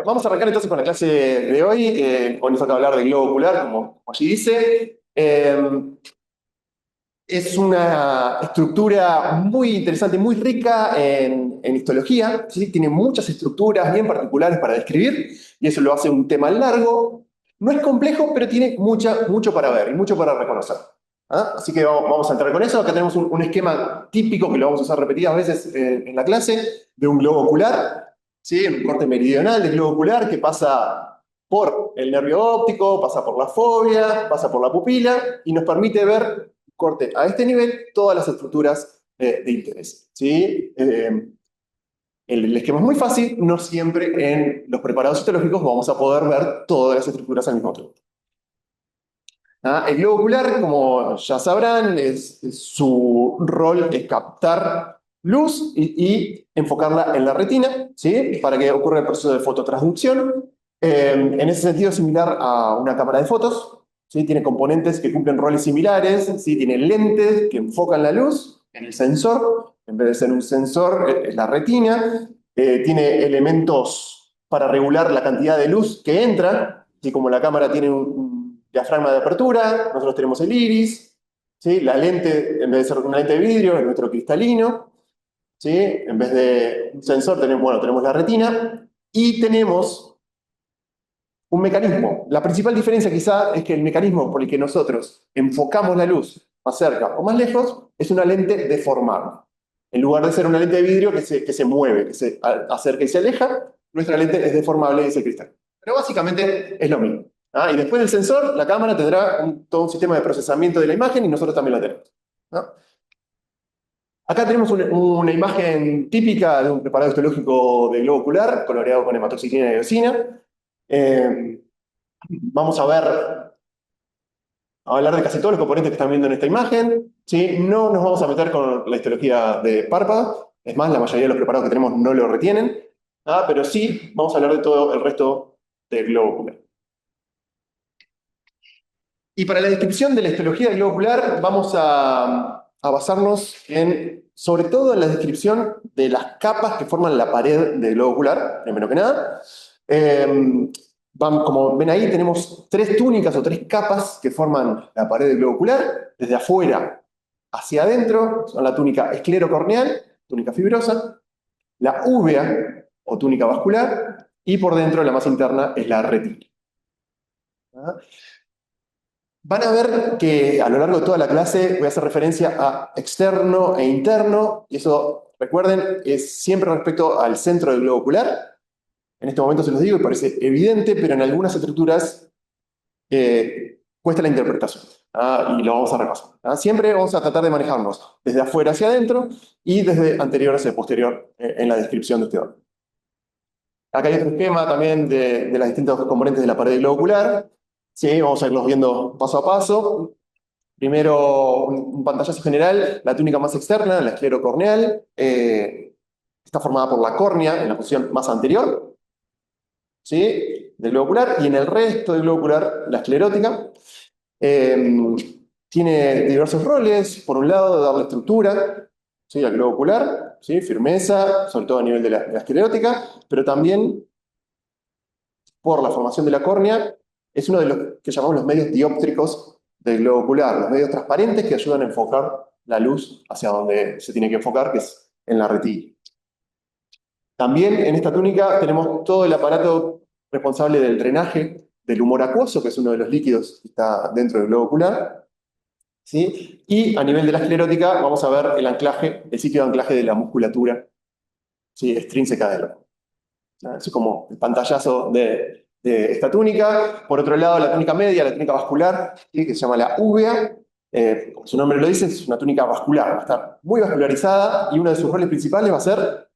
Bueno, vamos a arrancar entonces con la clase de hoy. Hoy nos toca hablar del globo ocular, como allí dice. Es una estructura muy interesante, muy rica en histología, ¿sí? Tiene muchas estructuras bien particulares para describir, y eso lo hace un tema largo. No es complejo, pero tiene mucho para ver y mucho para reconocer. ¿Ah? Así que vamos a entrar con eso. Acá tenemos un esquema típico que lo vamos a usar repetidas veces en la clase, de un globo ocular, ¿sí? Un corte meridional del globo ocular que pasa por el nervio óptico, pasa por la fóvea, pasa por la pupila y nos permite ver corte a este nivel todas las estructuras de interés. ¿Sí? El esquema es muy fácil, no siempre en los preparados histológicos vamos a poder ver todas las estructuras al mismo tiempo. ¿Ah? El globo ocular, como ya sabrán, su rol es captar luz y enfocarla en la retina, ¿sí? Para que ocurra el proceso de fototransducción. En ese sentido es similar a una cámara de fotos, ¿sí? Tiene componentes que cumplen roles similares, ¿sí? Tiene lentes que enfocan la luz en el sensor, en vez de ser un sensor, es la retina. Tiene elementos para regular la cantidad de luz que entra, ¿sí? Como la cámara tiene un diafragma de apertura, nosotros tenemos el iris, ¿sí? La lente, en vez de ser una lente de vidrio, es nuestro cristalino, ¿sí? En vez de un sensor, tenemos la retina y tenemos un mecanismo. La principal diferencia quizá es que el mecanismo por el que nosotros enfocamos la luz más cerca o más lejos es una lente deformable. En lugar de ser una lente de vidrio que se mueve, que se acerca y se aleja, nuestra lente es deformable y es el cristal. Pero básicamente es lo mismo. ¿Ah? Y después del sensor, la cámara tendrá todo un sistema de procesamiento de la imagen y nosotros también la tenemos. ¿No? Acá tenemos una imagen típica de un preparado histológico de globo ocular, coloreado con hematoxicina y eosina. Eh, Vamos a hablar de casi todos los componentes que están viendo en esta imagen, ¿sí? No nos vamos a meter con la histología de párpado, es más, la mayoría de los preparados que tenemos no lo retienen, pero sí vamos a hablar de todo el resto del globo ocular. Y para la descripción de la histología del globo ocular vamos a basarnos sobre todo en la descripción de las capas que forman la pared del globo ocular, primero que nada. Como ven ahí, tenemos tres túnicas o tres capas que forman la pared del globo ocular, desde afuera hacia adentro, son la túnica esclerocorneal, túnica fibrosa, la úvea o túnica vascular, y por dentro, la más interna, es la retina. ¿Ah? Van a ver que a lo largo de toda la clase voy a hacer referencia a externo e interno, y eso, recuerden, es siempre respecto al centro del globo ocular. En este momento se los digo y parece evidente, pero en algunas estructuras cuesta la interpretación. Y lo vamos a repasar. Siempre vamos a tratar de manejarnos desde afuera hacia adentro y desde anterior hacia posterior en la descripción de este orden. Acá hay otro esquema también de las distintas componentes de la pared del globo ocular. Sí, vamos a irlos viendo paso a paso. Primero, un pantallazo general, la túnica más externa, la esclerocorneal, está formada por la córnea en la posición más anterior, ¿sí? Del globo ocular, y en el resto del globo ocular, la esclerótica. Eh, Tiene diversos roles, por un lado, darle estructura, ¿sí? Al globo ocular, ¿sí? Firmeza, sobre todo a nivel de la esclerótica, pero también por la formación de la córnea, es uno de los que llamamos los medios dióptricos del globo ocular, los medios transparentes que ayudan a enfocar la luz hacia donde se tiene que enfocar, que es en la retina. También en esta túnica tenemos todo el aparato responsable del drenaje del humor acuoso, que es uno de los líquidos que está dentro del globo ocular, ¿sí? Y a nivel de la esclerótica vamos a ver el anclaje, el sitio de anclaje de la musculatura, ¿sí? Extrínseca del ojo. Eso es como el pantallazo de esta túnica. Por otro lado, la túnica media, la túnica vascular, ¿sí? Que se llama la úvea. Como su nombre lo dice, es una túnica vascular, va a estar muy vascularizada y uno de sus roles principales va a ser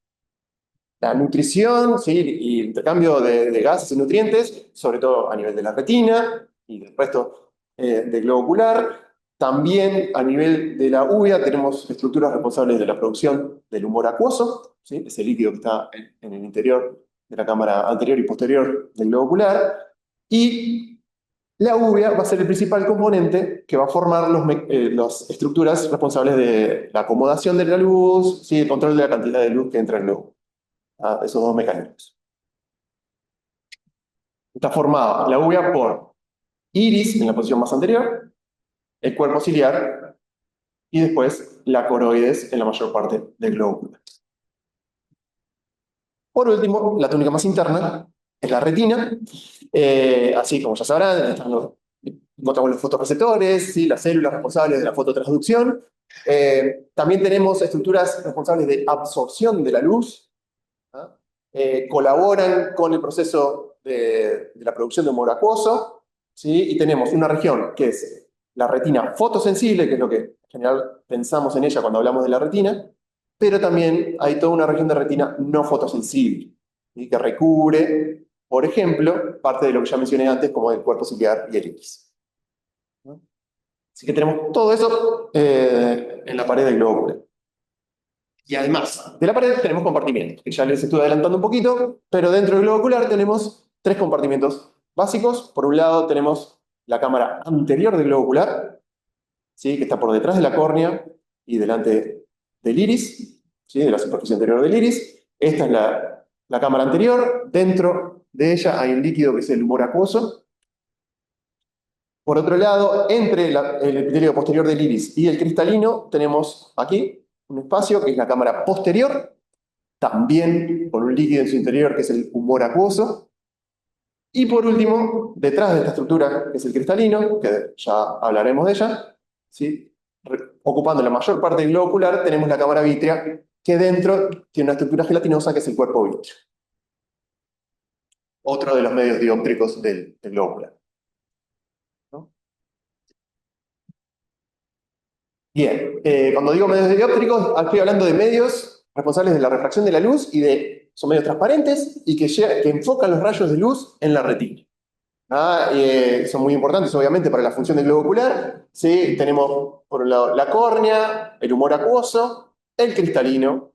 la nutrición, ¿sí? Y el intercambio de gases y nutrientes, sobre todo a nivel de la retina y del resto del globo ocular. También a nivel de la úvea tenemos estructuras responsables de la producción del humor acuoso, ¿sí? Ese líquido que está en el interior de la cámara anterior y posterior del globo ocular. Y la úvea va a ser el principal componente que va a formar las estructuras responsables de la acomodación de la luz, ¿sí? El control de la cantidad de luz que entra en el globo. Esos dos mecanismos. Está formada la uvea por iris en la posición más anterior, el cuerpo ciliar y después la coroides en la mayor parte del globo ocular. Por último, la túnica más interna es la retina. Así como ya sabrán, encontramos los fotorreceptores, ¿sí? Las células responsables de la fototransducción. También tenemos estructuras responsables de absorción de la luz. ¿Ah? Colaboran con el proceso de la producción de humor acuoso, ¿sí? Y tenemos una región que es la retina fotosensible, que es lo que en general pensamos en ella cuando hablamos de la retina, pero también hay toda una región de retina no fotosensible, ¿sí? Que recubre, por ejemplo, parte de lo que ya mencioné antes, como el cuerpo ciliar y el iris. ¿No? Así que tenemos todo eso en la pared del globo ocular. Y además de la pared tenemos compartimientos, que ya les estuve adelantando un poquito, pero dentro del globo ocular tenemos tres compartimientos básicos. Por un lado tenemos la cámara anterior del globo ocular, ¿sí? Que está por detrás de la córnea y delante del iris, ¿sí? De la superficie anterior del iris. Esta es la cámara anterior. Dentro de ella hay un líquido que es el humor acuoso. Por otro lado, entre el epitelio posterior del iris y el cristalino, tenemos aquí un espacio que es la cámara posterior, también con un líquido en su interior que es el humor acuoso. Y por último, detrás de esta estructura, que es el cristalino, que ya hablaremos de ella, ¿sí? Ocupando la mayor parte del globo ocular, tenemos la cámara vítrea, que dentro tiene una estructura gelatinosa que es el cuerpo vítreo. Otro de los medios dióptricos del globo ocular. ¿No? Bien, cuando digo medios dióptricos, estoy hablando de medios responsables de la refracción de la luz son medios transparentes y que enfocan los rayos de luz en la retina. Son muy importantes, obviamente, para la función del globo ocular. ¿Sí? Tenemos, por un lado, la córnea, el humor acuoso, el cristalino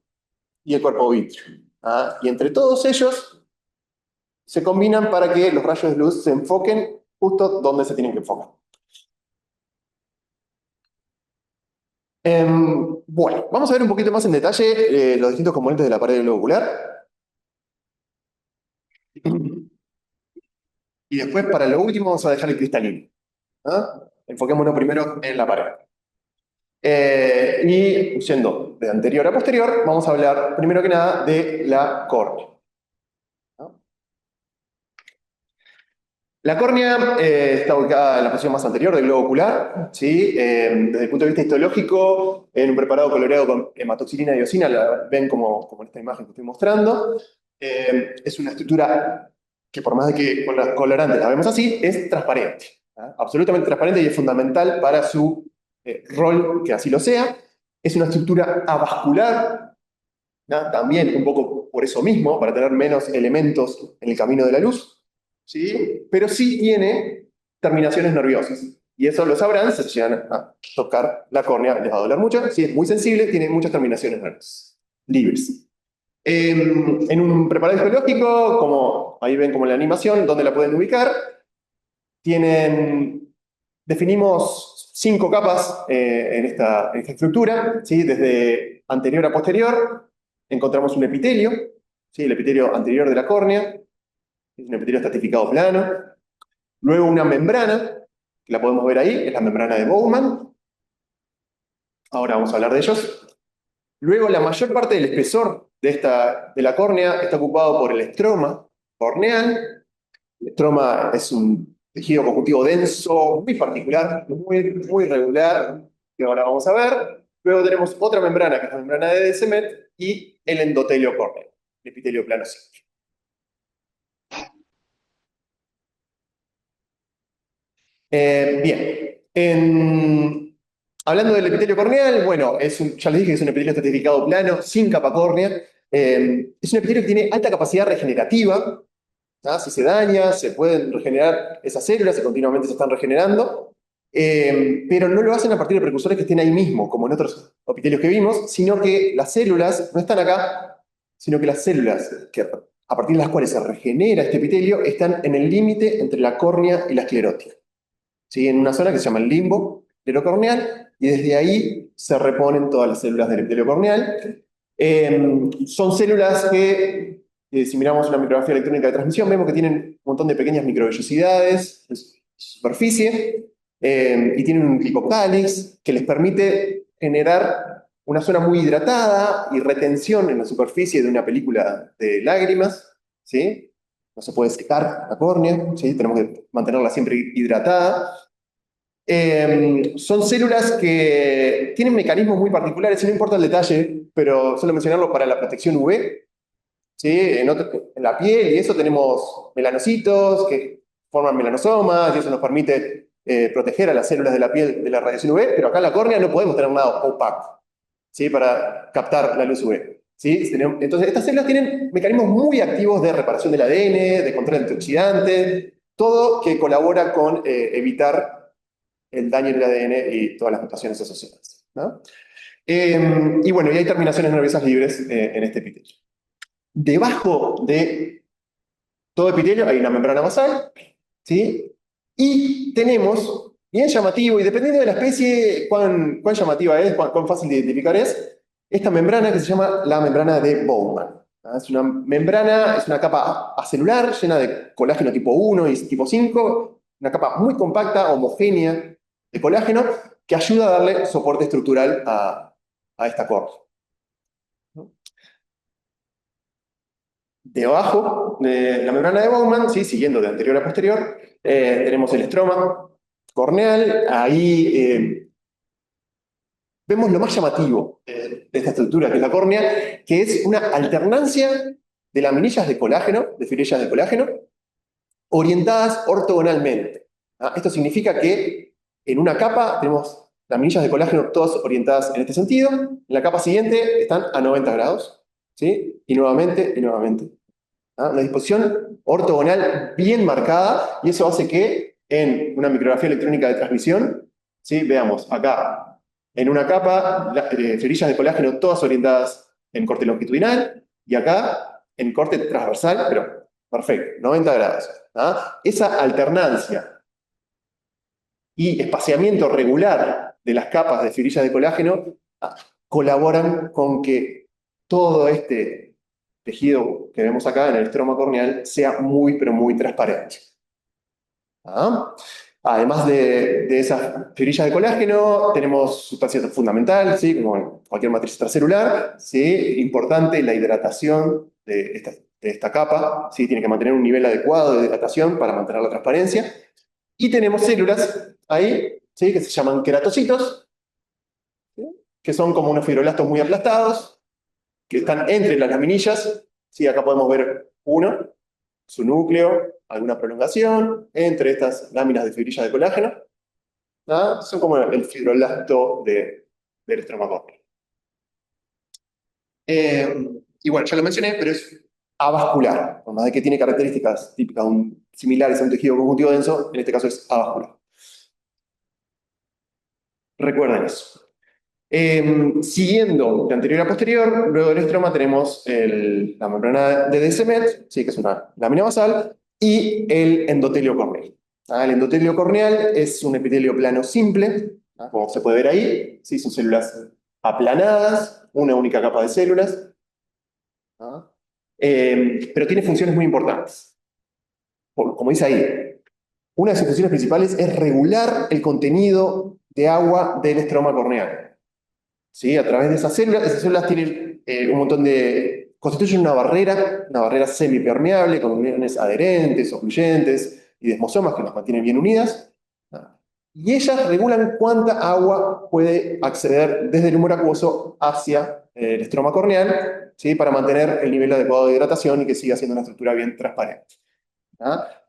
y el cuerpo vítreo. Y entre todos ellos se combinan para que los rayos de luz se enfoquen justo donde se tienen que enfocar. Bueno, vamos a ver un poquito más en detalle los distintos componentes de la pared del globo ocular. Y después, para lo último, vamos a dejar el cristalino. Enfoquémonos primero en la pared. Y yendo de anterior a posterior, vamos a hablar primero que nada de la córnea. ¿No? La córnea está ubicada en la posición más anterior del globo ocular, ¿sí? Desde el punto de vista histológico, en un preparado coloreado con hematoxilina y eosina, la ven como en esta imagen que estoy mostrando. Es una estructura que por más de que con los colorantes la vemos así, es transparente. Absolutamente transparente y es fundamental para su rol que así lo sea. Es una estructura avascular, ¿no? También un poco por eso mismo, para tener menos elementos en el camino de la luz. ¿Sí? Pero sí tiene terminaciones nerviosas. Y eso lo sabrán, si se llegan a tocar la córnea, les va a doler mucho. Sí, es muy sensible, tiene muchas terminaciones nerviosas, libres. En un preparado histológico, como ahí ven como en la animación, donde la pueden ubicar, definimos 5 capas en esta estructura, ¿sí? Desde anterior a posterior, encontramos un epitelio, ¿sí? El epitelio anterior de la córnea, es un epitelio estratificado plano. Luego una membrana, que la podemos ver ahí, es la membrana de Bowman. Ahora vamos a hablar de ellos. Luego la mayor parte del espesor de la córnea está ocupado por el estroma corneal. El estroma es un tejido conjuntivo denso, muy particular, muy regular, que ahora vamos a ver. Luego tenemos otra membrana, que es la membrana de De Smet, y el endotelio córneo, el epitelio plano simple. Bien, hablando del epitelio corneal, bueno, ya les dije que es un epitelio estratificado plano, sin capa córnea. Es un epitelio que tiene alta capacidad regenerativa. Si se daña, se pueden regenerar esas células y continuamente se están regenerando. Pero no lo hacen a partir de precursores que estén ahí mismo, como en otros epitelios que vimos, sino que las células no están acá, sino que las células a partir de las cuales se regenera este epitelio están en el límite entre la córnea y la esclerótica. ¿Sí? En una zona que se llama el limbo esclerocorneal, y desde ahí se reponen todas las células del epitelio corneal. Son células que Si miramos una micrografía electrónica de transmisión, vemos que tienen un montón de pequeñas microvellosidades en su superficie, y tienen un lipocálix que les permite generar una zona muy hidratada y retención en la superficie de una película de lágrimas, ¿sí? No se puede secar la córnea, ¿sí? Tenemos que mantenerla siempre hidratada. Son células que tienen mecanismos muy particulares, y no importa el detalle, pero solo mencionarlo para la protección UV. ¿Sí? En la piel y eso tenemos melanocitos que forman melanosomas y eso nos permite proteger a las células de la piel de la radiación UV, pero acá en la córnea no podemos tener nada opaco, ¿sí? Para captar la luz UV. ¿Sí? Entonces, estas células tienen mecanismos muy activos de reparación del ADN, de control antioxidante, todo que colabora con evitar el daño del ADN y todas las mutaciones asociadas, ¿no? Y bueno, y hay terminaciones nerviosas libres en este epitelio. Debajo de todo epitelio hay una membrana basal, ¿sí? Y tenemos, bien llamativo, y dependiendo de la especie, cuán llamativa es, cuán fácil de identificar es, esta membrana que se llama la membrana de Bowman. Es una membrana, es una capa acelular llena de colágeno tipo 1 y tipo 5, una capa muy compacta, homogénea de colágeno, que ayuda a darle soporte estructural a esta córnea. Debajo de la membrana de Bowman, ¿sí? Siguiendo de anterior a posterior, tenemos el estroma corneal. Ahí vemos lo más llamativo de esta estructura, que es la córnea, que es una alternancia de laminillas de colágeno, de fibrилlas de colágeno, orientadas ortogonalmente. ¿Ah? Esto significa que en una capa tenemos laminillas de colágeno todas orientadas en este sentido, en la capa siguiente están a 90 grados, ¿sí? Y nuevamente, y nuevamente. ¿Ah? Una disposición ortogonal bien marcada, y eso hace que en una micrografía electrónica de transmisión, ¿sí? Veamos acá, en una capa, fibrillas de colágeno todas orientadas en corte longitudinal, y acá en corte transversal, pero perfecto, 90 grados. ¿Ah? Esa alternancia y espaciamiento regular de las capas de fibrillas de colágeno colaboran con que todo este tejido que vemos acá en el estroma corneal sea muy, pero muy transparente. ¿Ah? Además de esas fibrillas de colágeno, tenemos sustancia fundamental, ¿sí? Como en cualquier matriz extracelular, ¿sí? Importante la hidratación de esta capa, ¿sí? Tiene que mantener un nivel adecuado de hidratación para mantener la transparencia. Y tenemos células ahí, ¿sí? Que se llaman queratocitos, ¿sí? Que son como unos fibroblastos muy aplastados, que están entre las laminillas, ¿sí? Acá podemos ver uno, su núcleo, alguna prolongación, entre estas láminas de fibrillas de colágeno. ¿Ah? Son como el fibroblasto del estroma córneo. Y bueno, ya lo mencioné, pero es avascular, por más de que tiene características típicas similares a un tejido conjuntivo denso, en este caso es avascular. Recuerden eso. Siguiendo de anterior a posterior, luego del estroma tenemos la membrana de Descemet, ¿sí? Que es una lámina basal, y el endotelio corneal. El endotelio corneal es un epitelio plano simple, como se puede ver ahí, ¿sí? Son células aplanadas, una única capa de células, pero tiene funciones muy importantes. Como dice ahí, una de sus funciones principales es regular el contenido de agua del estroma corneal. ¿Sí? A través de esas células tienen un montón constituyen una barrera semipermeable con uniones adherentes, ocluyentes y desmosomas que nos mantienen bien unidas. Y ellas regulan cuánta agua puede acceder desde el humor acuoso hacia el estroma corneal, ¿sí? Para mantener el nivel adecuado de hidratación y que siga siendo una estructura bien transparente.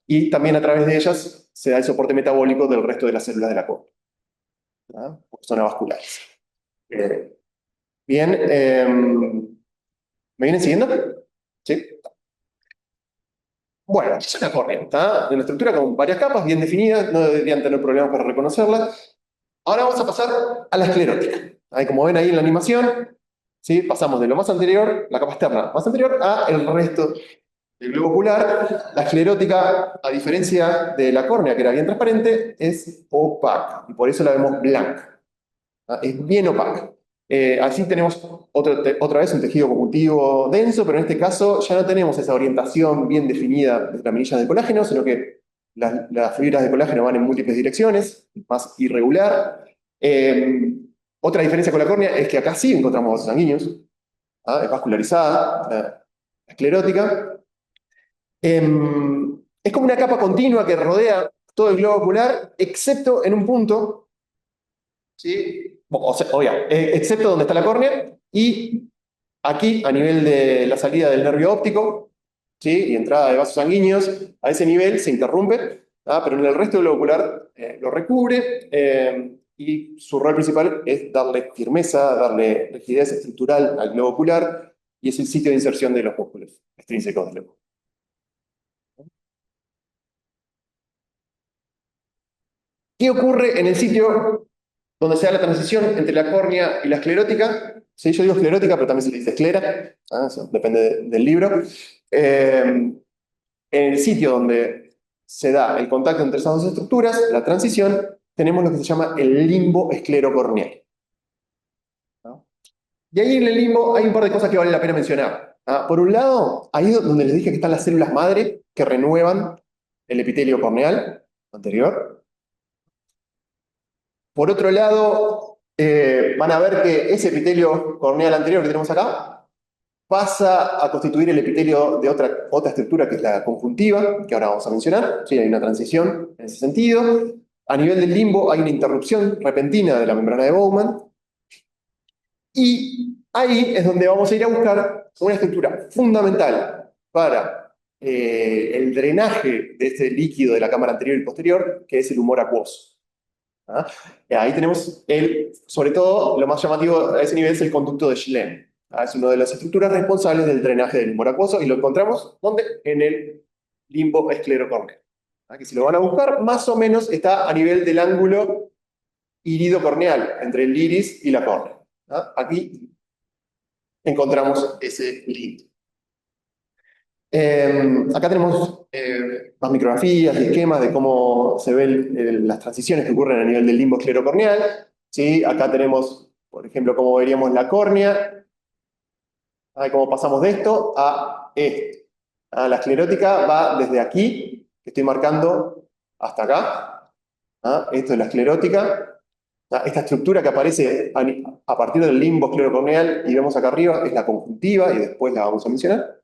Y también a través de ellas se da el soporte metabólico del resto de las células de la córnea, porque son avasculares. Bien, ¿me vienen siguiendo? ¿Sí? Bueno, es una córnea, ¿está? Una estructura con varias capas bien definidas, no deberían tener problemas para reconocerla. Ahora vamos a pasar a la esclerótica. Ahí, como ven ahí en la animación, ¿sí? Pasamos de lo más anterior, la capa externa más anterior, a el resto del globo ocular. La esclerótica, a diferencia de la córnea, que era bien transparente, es opaca, y por eso la vemos blanca. Es bien opaca. Así tenemos otra vez un tejido conjuntivo denso, pero en este caso ya no tenemos esa orientación bien definida de laminillas de colágeno, sino que las fibras de colágeno van en múltiples direcciones, más irregular. Otra diferencia con la córnea es que acá sí encontramos vasos sanguíneos, es vascularizada, esclerótica. Es como una capa continua que rodea todo el globo ocular, excepto en un punto, ¿sí? O sea, excepto donde está la córnea, y aquí, a nivel de la salida del nervio óptico, ¿sí? Y entrada de vasos sanguíneos, a ese nivel se interrumpe, pero en el resto del globo ocular lo recubre, y su rol principal es darle firmeza, darle rigidez estructural al globo ocular, y es el sitio de inserción de los músculos extrínsecos del globo. ¿Qué ocurre en el sitio donde se da la transición entre la córnea y la esclerótica? Sí, yo digo esclerótica, pero también se le dice esclera, eso depende del libro. En el sitio donde se da el contacto entre esas dos estructuras, la transición, tenemos lo que se llama el limbo esclerocorneal, ¿no? Y ahí en el limbo hay un par de cosas que vale la pena mencionar. Por un lado, ahí donde les dije que están las células madre que renuevan el epitelio corneal anterior. Por otro lado, van a ver que ese epitelio corneal anterior que tenemos acá pasa a constituir el epitelio de otra estructura que es la conjuntiva, que ahora vamos a mencionar. Sí, hay una transición en ese sentido. A nivel del limbo hay una interrupción repentina de la membrana de Bowman. Y ahí es donde vamos a ir a buscar una estructura fundamental para el drenaje de este líquido de la cámara anterior y posterior, que es el humor acuoso. ¿Ah? Ahí tenemos, sobre todo, lo más llamativo a ese nivel es el conducto de Schlemm. Es una de las estructuras responsables del drenaje del humor acuoso y lo encontramos, ¿dónde? En el limbo esclerocorneal. Que si lo van a buscar, más o menos está a nivel del ángulo iridocorneal, entre el iris y la córnea. Aquí encontramos ese link. Acá tenemos más micrografías y esquemas de cómo se ven las transiciones que ocurren a nivel del limbo esclerocorneal. ¿Sí? Acá tenemos, por ejemplo, cómo veríamos la córnea, cómo pasamos de esto a esto. La esclerótica va desde aquí, que estoy marcando, hasta acá. Esto es la esclerótica. Esta estructura que aparece a partir del limbo esclerocorneal y vemos acá arriba es la conjuntiva, y después la vamos a mencionar.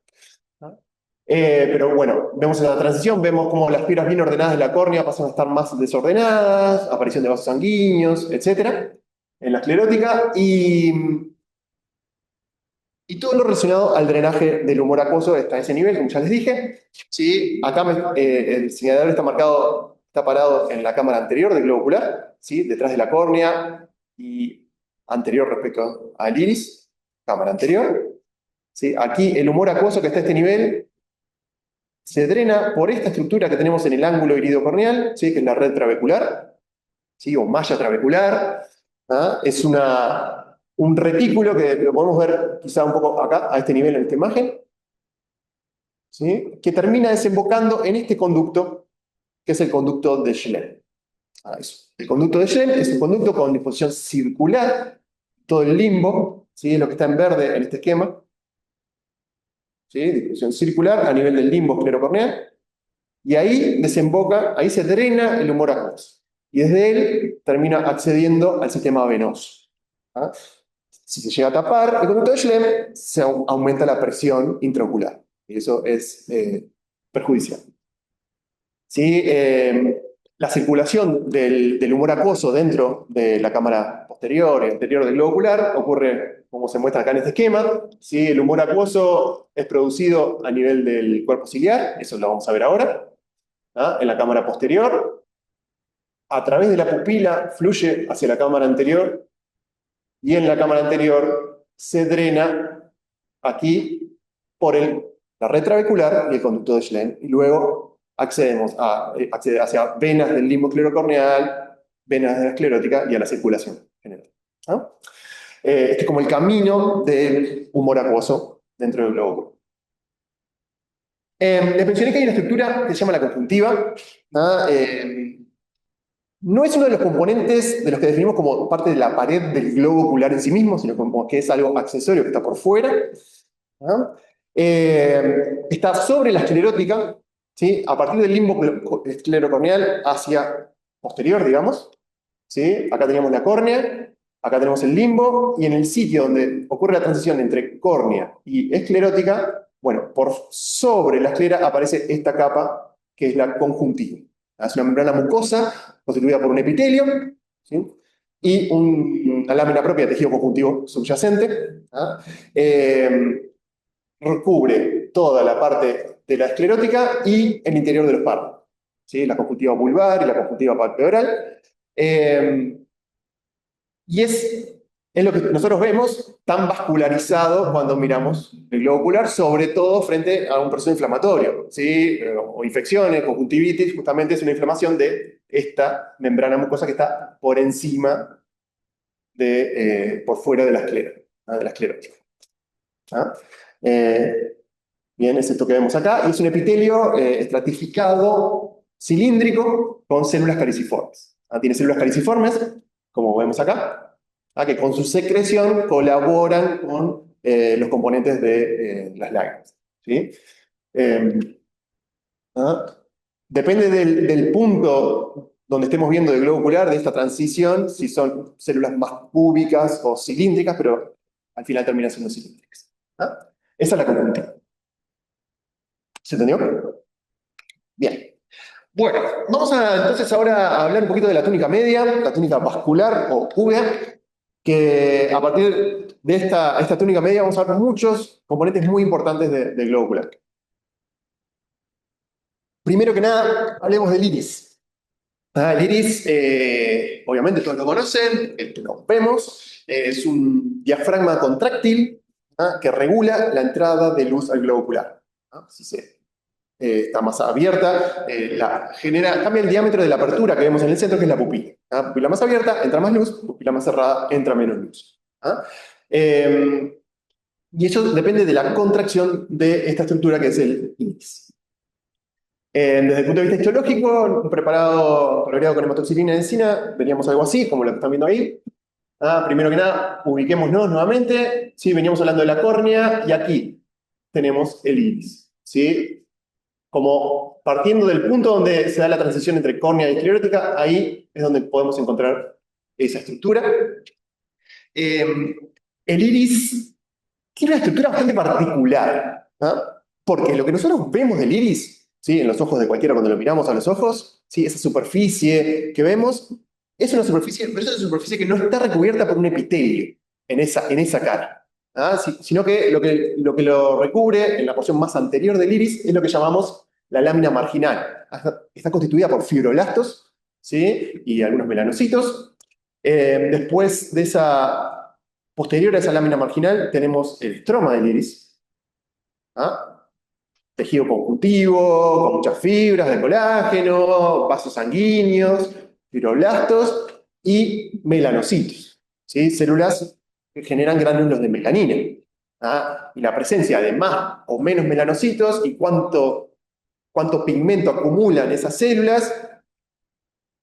Pero bueno, vemos en la transición, vemos cómo las fibras bien ordenadas de la córnea pasan a estar más desordenadas, aparición de vasos sanguíneos, etc. En la esclerótica, y todo lo relacionado al drenaje del humor acuoso está a ese nivel, como ya les dije. ¿Sí? Acá el señalador está marcado, está parado en la cámara anterior del globo ocular, ¿sí? Detrás de la córnea y anterior respecto al iris, cámara anterior. ¿Sí? Aquí el humor acuoso que está a este nivel se drena por esta estructura que tenemos en el ángulo iridocorneal, ¿sí? Que es la red trabecular, ¿sí? O malla trabecular. Es un retículo que lo podemos ver quizá un poco acá, a este nivel en esta imagen, ¿sí? Que termina desembocando en este conducto, que es el conducto de Schlemm. Eso. El conducto de Schlemm es un conducto con disposición circular, todo el limbo, ¿sí? Es lo que está en verde en este esquema. ¿Sí? Disposición circular a nivel del limbo esclerocorneal, y ahí desemboca, ahí se drena el humor acuoso, y desde él termina accediendo al sistema venoso. Si se llega a tapar el conducto de Schlemm, se aumenta la presión intraocular, y eso es perjudicial. ¿Sí? La circulación del humor acuoso dentro de la cámara posterior y anterior del globo ocular ocurre como se muestra acá en este esquema. ¿Sí? El humor acuoso es producido a nivel del cuerpo ciliar, eso lo vamos a ver ahora, en la cámara posterior. A través de la pupila fluye hacia la cámara anterior, y en la cámara anterior se drena aquí por la red trabecular y el conducto de Schlemm, y luego accede hacia venas del limbo esclerocorneal, venas de la esclerótica y a la circulación general. Este es como el camino del humor acuoso dentro del globo. Les mencioné que hay una estructura que se llama la conjuntiva. No es uno de los componentes de los que definimos como parte de la pared del globo ocular en sí mismo, sino como que es algo accesorio que está por fuera. ¿Ah? Está sobre la esclerótica, ¿sí? A partir del limbo esclerocorneal hacia posterior, digamos. ¿Sí? Acá teníamos la córnea, acá tenemos el limbo, y en el sitio donde ocurre la transición entre córnea y esclerótica, bueno, por sobre la esclera aparece esta capa que es la conjuntiva. Es una membrana mucosa constituida por un epitelio, ¿sí? Y una lámina propia de tejido conjuntivo subyacente. ¿Ah? Recubre toda la parte de la esclerótica y el interior de los párpados, ¿sí? La conjuntiva vulvar y la conjuntiva palpeoral. Y es lo que nosotros vemos tan vascularizado cuando miramos el globo ocular, sobre todo frente a un proceso inflamatorio, ¿sí? O infecciones, conjuntivitis, justamente es una inflamación de esta membrana mucosa que está por encima por fuera de la esclera, ¿ah? De la esclerótica. ¿Ah? Eh, Bien, es esto que vemos acá, y es un epitelio estratificado, cilíndrico, con células caliciformes. ¿Ah? Tiene células caliciformes, como vemos acá, que con su secreción colaboran con los componentes de las lágrimas. ¿Sí? Eh, ¿Ah? Depende del punto donde estemos viendo el globo ocular, de esta transición, si son células más cúbicas o cilíndricas, pero al final terminan siendo cilíndricas. ¿Ah? Esa es la conjuntiva. ¿Se entendió? Bien. Bueno, vamos entonces ahora a hablar un poquito de la túnica media, la túnica vascular o úvea, que a partir de esta túnica media vamos a ver muchos componentes muy importantes del globo ocular. Primero que nada, hablemos del iris. El iris, obviamente todos lo conocen, el que lo vemos, es un diafragma contráctil que regula la entrada de luz al globo ocular. Si se está más abierta, cambia el diámetro de la apertura que vemos en el centro, que es la pupila. Pupila más abierta, entra más luz; pupila más cerrada, entra menos luz. Y eso depende de la contracción de esta estructura que es el iris. Desde el punto de vista histológico, un preparado coloreado con hematoxilina y encina, veríamos algo así, como lo que están viendo ahí. Primero que nada, ubiquémonos nuevamente. ¿Sí? Veníamos hablando de la córnea, y aquí tenemos el iris. ¿Sí? Como partiendo del punto donde se da la transición entre córnea y esclerótica, ahí es donde podemos encontrar esa estructura. El iris tiene una estructura bastante particular, porque lo que nosotros vemos del iris, ¿sí? En los ojos de cualquiera cuando lo miramos a los ojos, ¿sí? Esa superficie que vemos es una superficie, pero es una superficie que no está recubierta por un epitelio en esa cara. Sino que lo recubre en la porción más anterior del iris es lo que llamamos la lámina marginal. Está constituida por fibroblastos, ¿sí? Y algunos melanocitos. Después de posterior a esa lámina marginal, tenemos el estroma del iris. Tejido conjuntivo, con muchas fibras de colágeno, vasos sanguíneos, fibroblastos y melanocitos, ¿sí? Células que generan gránulos de melanina. Y la presencia de más o menos melanocitos y cuánto pigmento acumulan esas células,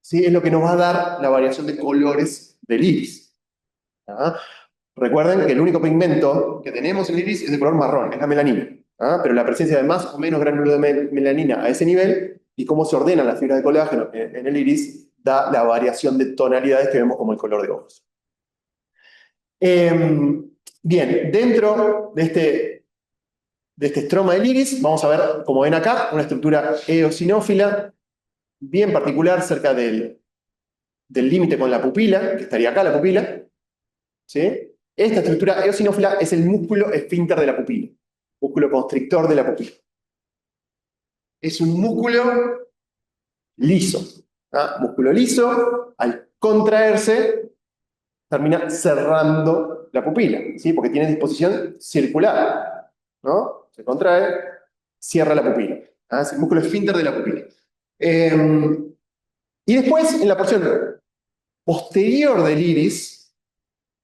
¿sí? Es lo que nos va a dar la variación de colores del iris. Recuerden que el único pigmento que tenemos en el iris es de color marrón, es la melanina. Pero la presencia de más o menos gránulos de melanina a ese nivel y cómo se ordenan las fibras de colágeno en el iris da la variación de tonalidades que vemos como el color de ojos. Bien, dentro de este estroma del iris vamos a ver, como ven acá, una estructura eosinófila bien particular cerca del límite con la pupila, que estaría acá la pupila. ¿Sí? Esta estructura eosinófila es el músculo esfínter de la pupila, músculo constrictor de la pupila. Es un músculo liso. Músculo liso, al contraerse, termina cerrando la pupila, ¿sí? Porque tiene disposición circular, ¿no? Se contrae, cierra la pupila. Es el músculo esfínter de la pupila. Y después, en la porción posterior del iris,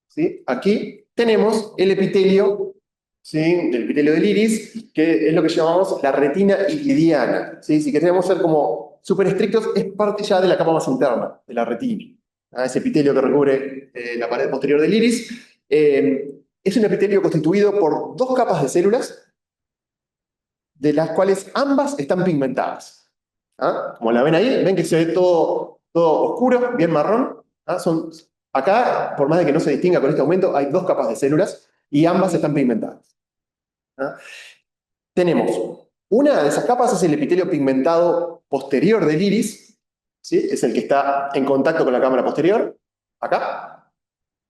¿sí? Aquí tenemos el epitelio, ¿sí? El epitelio del iris, que es lo que llamamos la retina iridiana, ¿sí? Si queremos ser como súper estrictos, es parte ya de la capa más interna, de la retina. Ese epitelio que recubre la pared posterior del iris. Es un epitelio constituido por dos capas de células, de las cuales ambas están pigmentadas. Como la ven ahí, ven que se ve todo oscuro, bien marrón. Acá, por más de que no se distinga con este aumento, hay dos capas de células y ambas están pigmentadas. Tenemos una de esas capas, es el epitelio pigmentado posterior del iris, ¿sí? Es el que está en contacto con la cámara posterior, acá.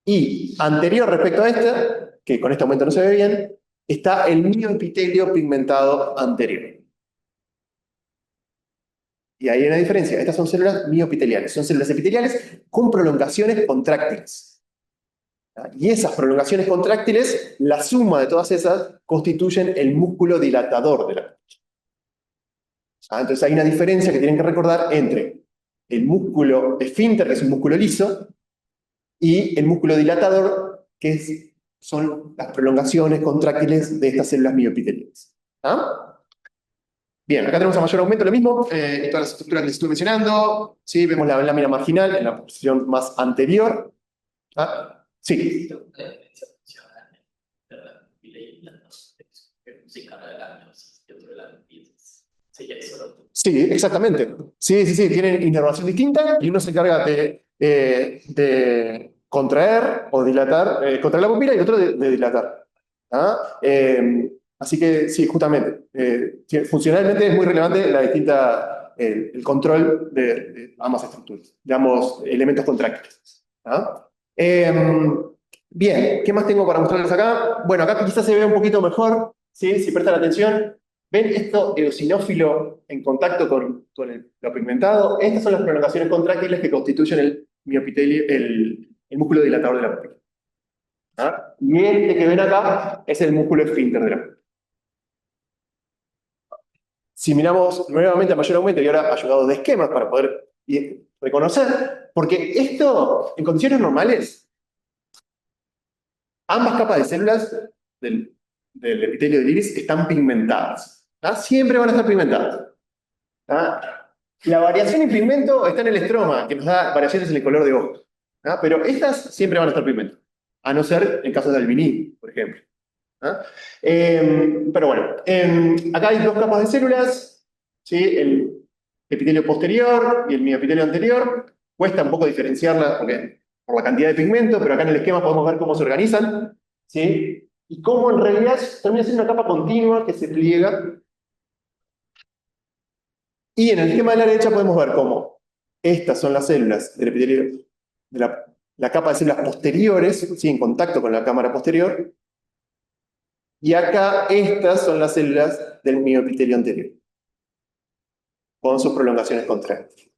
Y anterior respecto a este, que con este aumento no se ve bien, está el mioepitelio pigmentado anterior. Y ahí hay una diferencia. Estas son células mioepiteliales. Son células epiteliales con prolongaciones contráctiles. Y esas prolongaciones contráctiles, la suma de todas esas, constituyen el músculo dilatador de la pupila. Entonces hay una diferencia que tienen que recordar entre el músculo esfínter, que es un músculo liso, y el músculo dilatador, que son las prolongaciones contráctiles de estas células mioepiteliales. Bien, acá tenemos a mayor aumento lo mismo, y todas las estructuras que les estuve mencionando. ¿Sí? Vemos la lámina marginal en la posición más anterior. Sí. Sí, exactamente. Sí, sí, sí, tienen inervación distinta y uno se encarga de contraer o dilatar, contraer la pupila y otro de dilatar. Así que sí, justamente. Funcionalmente es muy relevante el control de ambas estructuras, de ambos elementos contráctiles. Bien, ¿qué más tengo para mostrarles acá? Bueno, acá quizás se ve un poquito mejor, ¿sí? Si prestan atención. ¿Ven esto eosinófilo en contacto con lo pigmentado? Estas son las prolongaciones contráctiles que constituyen el miopitelio, el músculo dilatador de la pupila. Y este que ven acá es el músculo esfínter de la pupila. Si miramos nuevamente a mayor aumento y ahora ayudado de esquemas para poder reconocer, porque esto, en condiciones normales, ambas capas de células del epitelio del iris están pigmentadas. Siempre van a estar pigmentadas. La variación en pigmento está en el estroma, que nos da variaciones en el color de ojos. Pero estas siempre van a estar pigmentadas. A no ser en casos de albinismo, por ejemplo. Pero bueno, acá hay dos capas de células, ¿sí? El epitelio posterior y el mioepitelio anterior. Cuesta un poco diferenciarlas por la cantidad de pigmento, pero acá en el esquema podemos ver cómo se organizan, ¿sí? Y cómo en realidad termina siendo una capa continua que se pliega. Y en el esquema de la derecha podemos ver cómo estas son las células del epitelio, de la capa de células posteriores, ¿sí? En contacto con la cámara posterior. Y acá estas son las células del mioepitelio anterior, con sus prolongaciones contráctiles.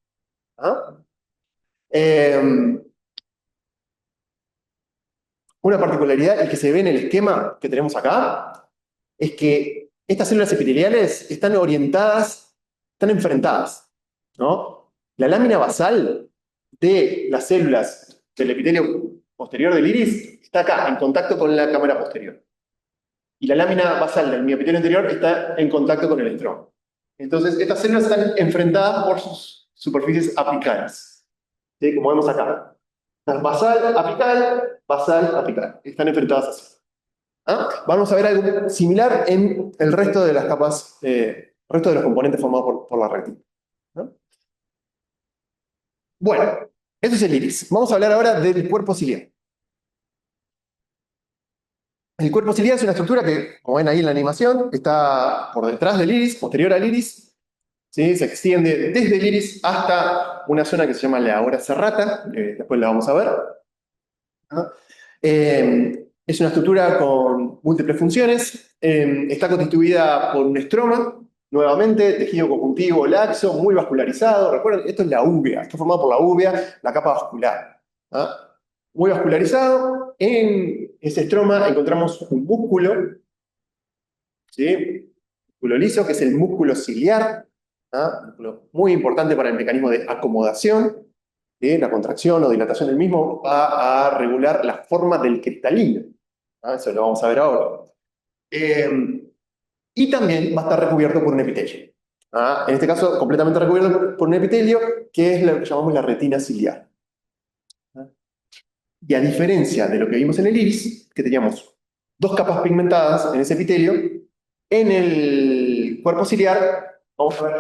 Una particularidad y que se ve en el esquema que tenemos acá es que estas células epiteliales están orientadas, están enfrentadas, ¿no? La lámina basal de las células del epitelio posterior del iris está acá, en contacto con la cámara posterior. Y la lámina basal del miopitelio anterior está en contacto con el estroma. Entonces, estas células están enfrentadas por sus superficies apicales. ¿Sí? Como vemos acá. Basal, apical. Están enfrentadas así. Vamos a ver algo similar en el resto de las capas, resto de los componentes formados por la retina. Bueno, eso es el iris. Vamos a hablar ahora del cuerpo ciliar. El cuerpo ciliar es una estructura que, como ven ahí en la animación, está por detrás del iris, posterior al iris. ¿Sí? Se extiende desde el iris hasta una zona que se llama la aura serrata, después la vamos a ver. Es una estructura con múltiples funciones, está constituida por un estroma, nuevamente, tejido conjuntivo laxo, muy vascularizado. Recuerden, esto es la úvea, está formado por la úvea, la capa vascular. Muy vascularizado. En ese estroma encontramos un músculo, ¿sí? Músculo liso, que es el músculo ciliar, músculo muy importante para el mecanismo de acomodación. La contracción o dilatación del mismo va a regular la forma del cristalino. Eso lo vamos a ver ahora. Y también va a estar recubierto por un epitelio. En este caso, completamente recubierto por un epitelio, que es lo que llamamos la retina ciliar. Y a diferencia de lo que vimos en el iris, que teníamos dos capas pigmentadas en ese epitelio, en el cuerpo ciliar vamos a ver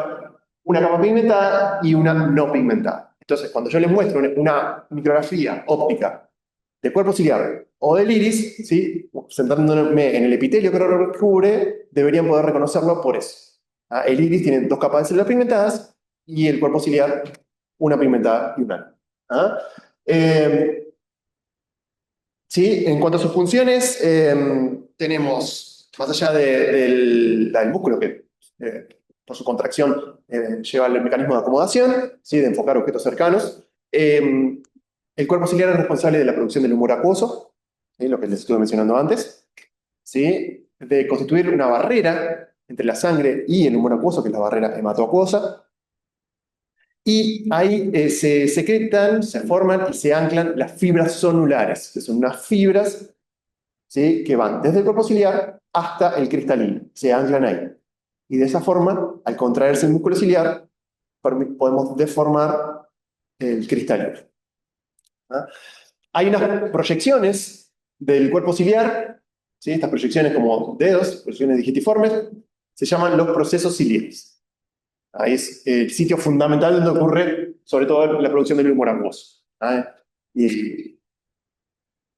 una capa pigmentada y una no pigmentada. Entonces, cuando yo les muestro una micrografía óptica del cuerpo ciliar o del iris, ¿sí? Centrándome en el epitelio que lo recubre, deberían poder reconocerlo por eso. El iris tiene dos capas de células pigmentadas y el cuerpo ciliar una pigmentada y una no. Sí, en cuanto a sus funciones, tenemos, más allá del músculo que por su contracción lleva el mecanismo de acomodación, ¿sí? De enfocar objetos cercanos, el cuerpo ciliar es responsable de la producción del humor acuoso, ¿sí? Lo que les estuve mencionando antes, ¿sí? De constituir una barrera entre la sangre y el humor acuoso, que es la barrera hematoacuosa, y ahí se secretan, se forman y se anclan las fibras sonulares, que son unas fibras, ¿sí? Que van desde el cuerpo ciliar hasta el cristalino, se anclan ahí. Y de esa forma, al contraerse el músculo ciliar, podemos deformar el cristalino. Hay unas proyecciones del cuerpo ciliar, ¿sí? Estas proyecciones como dedos, proyecciones digitiformes, se llaman los procesos ciliares. Ahí es el sitio fundamental donde ocurre, sobre todo, la producción del humor acuoso. Y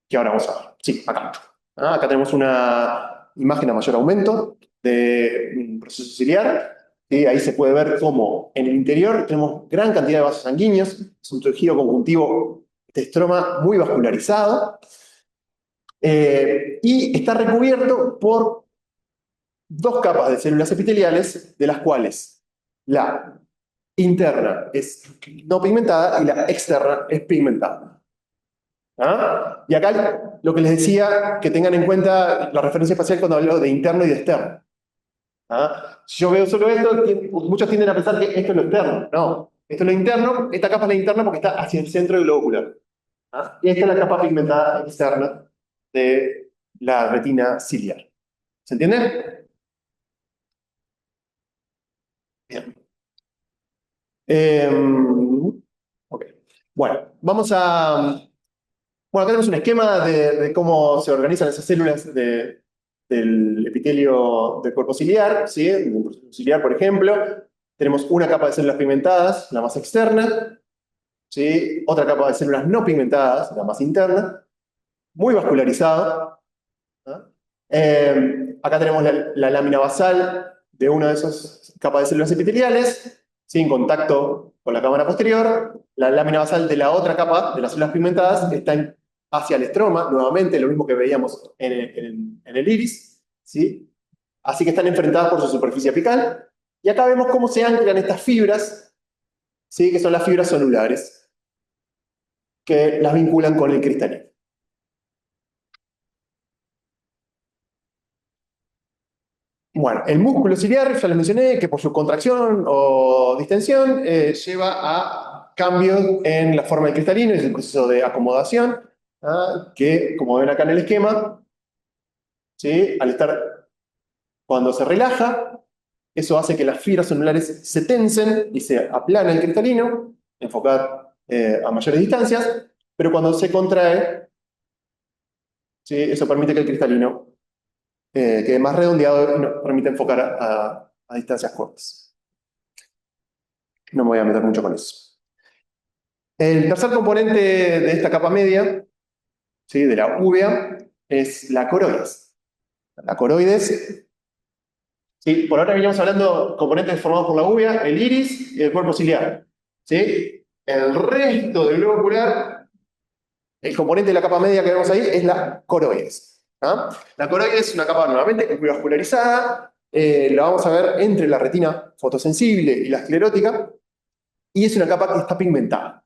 que ahora vamos a ver. Sí, acá. Acá tenemos una imagen a mayor aumento de un proceso ciliar. ¿Sí? Ahí se puede ver cómo en el interior tenemos gran cantidad de vasos sanguíneos. Es un tejido conjuntivo de estroma muy vascularizado. Y está recubierto por dos capas de células epiteliales, de las cuales la interna es no pigmentada y la externa es pigmentada. Y acá lo que les decía, que tengan en cuenta la referencia espacial cuando hablo de interno y de externo. Si yo veo solo esto, muchos tienden a pensar que esto es lo externo. No, esto es lo interno, esta capa es la interna porque está hacia el centro del globo ocular. Y esta es la capa pigmentada externa de la retina ciliar. ¿Se entiende? Bien. Ok. Bueno, vamos a... Bueno, acá tenemos un esquema de cómo se organizan esas células del epitelio del cuerpo ciliar, ¿sí? Del proceso ciliar, por ejemplo. Tenemos una capa de células pigmentadas, la más externa, ¿sí? Otra capa de células no pigmentadas, la más interna, muy vascularizada. ¿No? Acá tenemos la lámina basal de una de esas capas de células epiteliales, ¿sí? En contacto con la cámara posterior. La lámina basal de la otra capa de las células pigmentadas está hacia el estroma, nuevamente lo mismo que veíamos en el iris, ¿sí? Así que están enfrentadas por su superficie apical. Y acá vemos cómo se anclan estas fibras, ¿sí? Que son las fibras sonulares, que las vinculan con el cristalino. Bueno, el músculo ciliar, ya les mencioné, que por su contracción o distensión lleva a cambios en la forma del cristalino, es el proceso de acomodación, que como ven acá en el esquema, ¿sí? Cuando se relaja, eso hace que las fibras celulares se tensen y se aplana el cristalino, enfocar a mayores distancias, pero cuando se contrae, ¿sí? Eso permite que el cristalino quede más redondeado y nos permite enfocar a distancias cortas. No me voy a meter mucho con eso. El tercer componente de esta capa media, ¿sí? De la úvea, es la coroides. La coroides, ¿sí? Por ahora veníamos hablando de componentes formados por la úvea, el iris y el cuerpo ciliar. ¿Sí? El resto del globo ocular, el componente de la capa media que vemos ahí es la coroides. La coroides es una capa nuevamente muy vascularizada, la vamos a ver entre la retina fotosensible y la esclerótica, y es una capa que está pigmentada.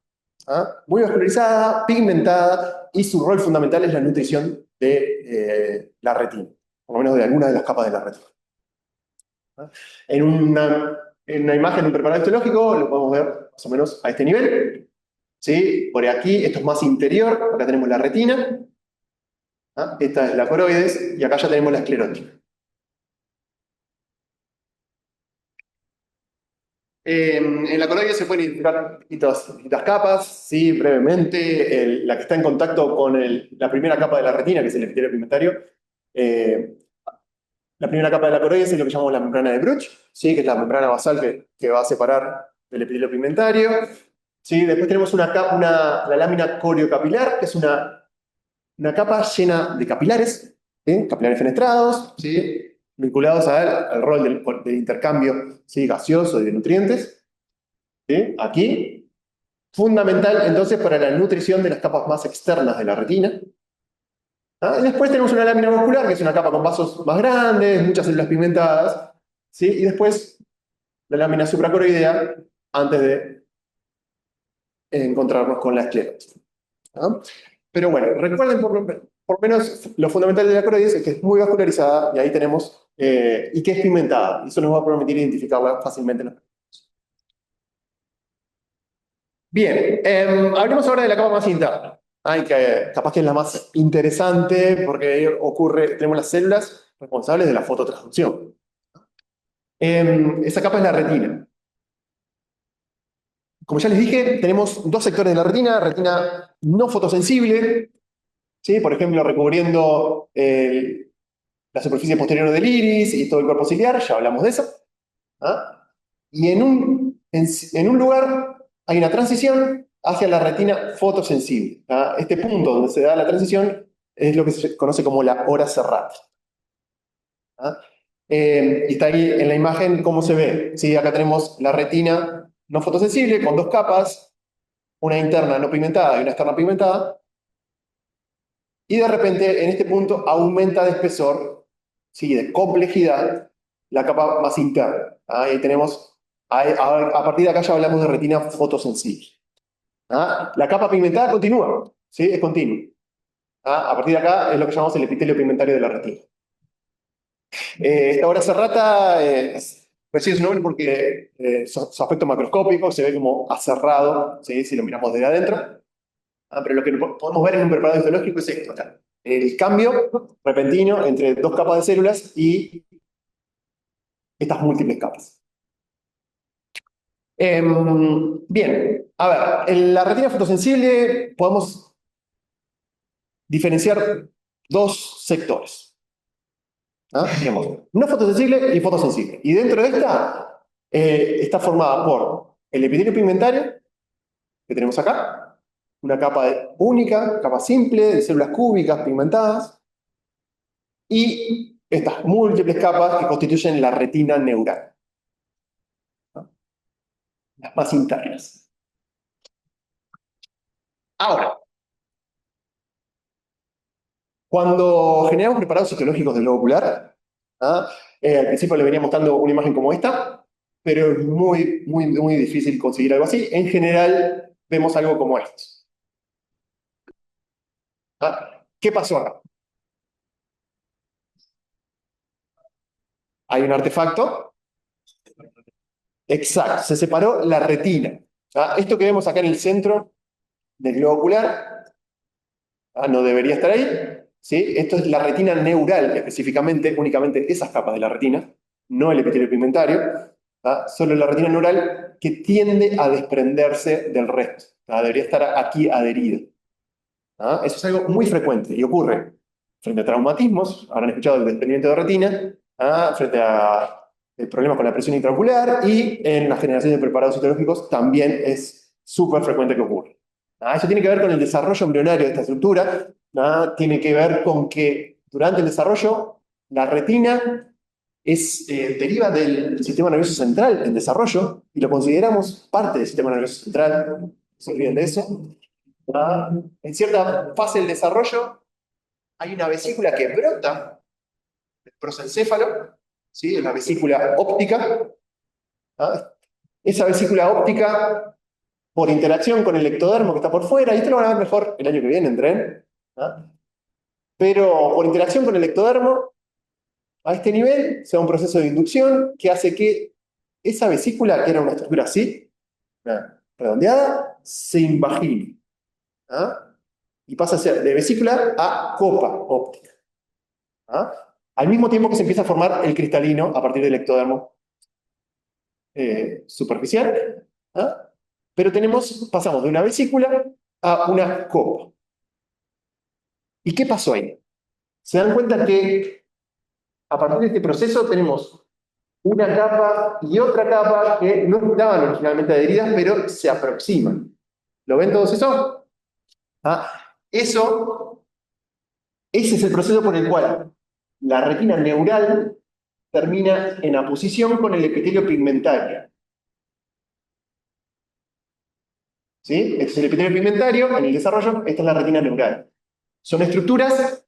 Muy vascularizada, pigmentada, y su rol fundamental es la nutrición de la retina, por lo menos de alguna de las capas de la retina. En una imagen de un preparado histológico lo podemos ver más o menos a este nivel. ¿Sí? Por aquí, esto es más interior, acá tenemos la retina, esta es la coroides, y acá ya tenemos la esclerótica. Acá ya tenemos la esclerótica. Acá ya tenemos la esclerótica. Acá ya tenemos la coroides, y acá ya tenemos la retina. Esta es la coroides, y acá ya tenemos la esclerótica. Esta es la coroides, y acá ya tenemos la esclerótica. Esta es la coroides, y acá ya tenemos la esclerótica. Esta es la coroides, y acá ya tenemos la esclerótica. En la coroidea se pueden identificar distintas capas, sí, brevemente. La que está en contacto con la primera capa de la retina, que es el epitelio pigmentario. Eh, la primera capa de la coroidea es lo que llamamos la membrana de Bruch, ¿sí? Que es la membrana basal que va a separar del epitelio pigmentario. ¿Sí? Después tenemos la lámina coriocapilar, que es una capa llena de capilares, ¿sí? Capilares fenestrados, ¿sí? Vinculados al rol del intercambio, ¿sí? Gaseoso y de nutrientes. ¿Sí? Aquí, fundamental entonces para la nutrición de las capas más externas de la retina. ¿Ah? Y después tenemos una lámina muscular, que es una capa con vasos más grandes, muchas células pigmentadas. ¿Sí? Y después la lámina supracoroidea, antes de encontrarnos con la esclerosis. ¿Ah? Pero bueno, recuerden por lo menos lo fundamental de la coroides es que es muy vascularizada y ahí tenemos, y que es pigmentada. Y eso nos va a permitir identificarla fácilmente. Bien, hablemos ahora de la capa más interna. Ay, que capaz que es la más interesante porque ahí tenemos las células responsables de la fototransducción. Esa capa es la retina. Como ya les dije, tenemos dos sectores de la retina no fotosensible, ¿sí? Por ejemplo, recubriendo la superficie posterior del iris y todo el cuerpo ciliar, ya hablamos de eso. ¿Ah? Y en un lugar hay una transición hacia la retina fotosensible. ¿Ah? Este punto donde se da la transición es lo que se conoce como la hora serrata. ¿Ah? Y está ahí en la imagen cómo se ve. ¿Sí? Acá tenemos la retina no fotosensible con dos capas, una interna no pigmentada y una externa pigmentada. Y de repente, en este punto, aumenta de espesor, ¿sí? De complejidad, la capa más interna. ¿Ah? Ahí tenemos, a partir de acá ya hablamos de retina fotosensible. ¿Ah? La capa pigmentada continúa, ¿sí? Es continua. ¿Ah? A partir de acá es lo que llamamos el epitelio pigmentario de la retina. Esta obra serrata recibe su nombre porque su aspecto macroscópico se ve como aserrado, ¿sí? Si lo miramos desde adentro. Pero lo que podemos ver en un preparado histológico es esto, acá. El cambio repentino entre dos capas de células y estas múltiples capas. Bien, a ver, en la retina fotosensible podemos diferenciar dos sectores. ¿Ah? Tenemos no fotosensible y fotosensible. Y dentro de esta está formada por el epitelio pigmentario, que tenemos acá, una capa única, capa simple, de células cúbicas pigmentadas, y estas múltiples capas que constituyen la retina neural, ¿no? Las más internas. Ahora, cuando generamos preparados histológicos del globo ocular, ¿ah? Al principio le venía mostrando una imagen como esta, pero es muy, muy, muy difícil conseguir algo así. En general, vemos algo como esto. ¿Ah? ¿Qué pasó acá? Hay un artefacto. Exacto, se separó la retina. ¿Ah? Esto que vemos acá en el centro del globo ocular, no debería estar ahí. ¿Sí? Esto es la retina neural, específicamente, únicamente esas capas de la retina, no el epitelio pigmentario. Solo la retina neural que tiende a desprenderse del resto. Debería estar aquí adherida. Eso es algo muy frecuente y ocurre frente a traumatismos, habrán escuchado el desprendimiento de retina, frente a problemas con la presión intraocular y en la generación de preparados citológicos también es súper frecuente que ocurra. Eso tiene que ver con el desarrollo embrionario de esta estructura, tiene que ver con que durante el desarrollo la retina deriva del sistema nervioso central en desarrollo y lo consideramos parte del sistema nervioso central, no se olviden de eso. En cierta fase del desarrollo hay una vesícula que brota del prosencéfalo, ¿sí? Es la vesícula óptica. ¿Ah? Esa vesícula óptica, por interacción con el ectodermo que está por fuera, y esto lo van a ver mejor el año que viene en tren, pero por interacción con el ectodermo, a este nivel se da un proceso de inducción que hace que esa vesícula, que era una estructura así, redondeada, se invagine. Y pasa a ser de vesícula a copa óptica. Al mismo tiempo que se empieza a formar el cristalino a partir del ectodermo superficial, ¿ah? Pero pasamos de una vesícula a una copa. ¿Y qué pasó ahí? Se dan cuenta que a partir de este proceso tenemos una capa y otra capa que no estaban originalmente adheridas, pero se aproximan. ¿Lo ven todos eso? ¿Ah? Ese es el proceso por el cual la retina neural termina en aposición con el epitelio pigmentario. ¿Sí? Este es el epitelio pigmentario, en el desarrollo, esta es la retina neural. Son estructuras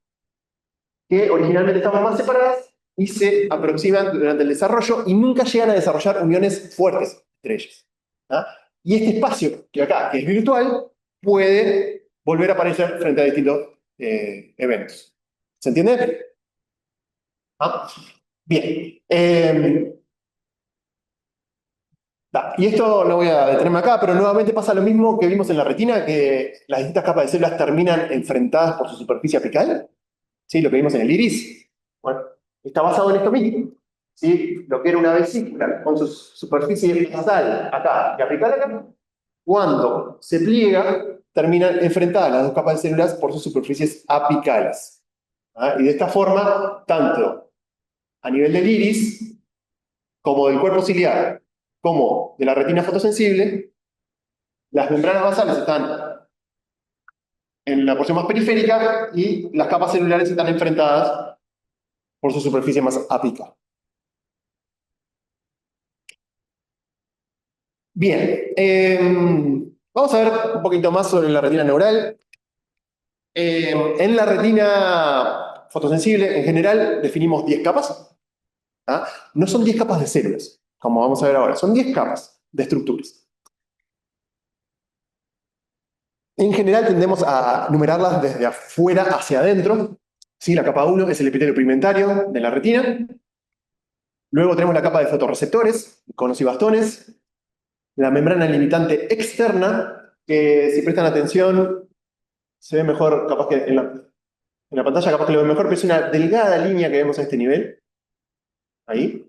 que originalmente estaban más separadas y se aproximan durante el desarrollo y nunca llegan a desarrollar uniones fuertes entre ellas. ¿Ah? Y este espacio, que acá que es virtual, puede volver a aparecer frente a distintos eventos. ¿Se entiende? ¿Ah? Bien. Y esto no voy a detenerme acá, pero nuevamente pasa lo mismo que vimos en la retina, que las distintas capas de células terminan enfrentadas por su superficie apical. ¿Sí? Lo que vimos en el iris. Bueno, está basado en esto mismo. ¿Sí? Lo que era una vesícula con su superficie basal acá y apical acá, cuando se pliega, terminan enfrentadas las dos capas de células por sus superficies apicales. ¿Ah? Y de esta forma, tanto a nivel del iris, como del cuerpo ciliar, como de la retina fotosensible, las membranas basales están en la porción más periférica y las capas celulares están enfrentadas por su superficie más apical. Bien, vamos a ver un poquito más sobre la retina neural. En la retina fotosensible, en general, definimos 10 capas. ¿Ah? No son 10 capas de células, como vamos a ver ahora, son 10 capas de estructuras. En general tendemos a numerarlas desde afuera hacia adentro. ¿Sí? La capa 1 es el epitelio pigmentario de la retina. Luego tenemos la capa de fotorreceptores, conos y bastones. La membrana limitante externa, que si prestan atención, se ve mejor, capaz que en la pantalla capaz que lo ven mejor, pero es una delgada línea que vemos a este nivel. Ahí.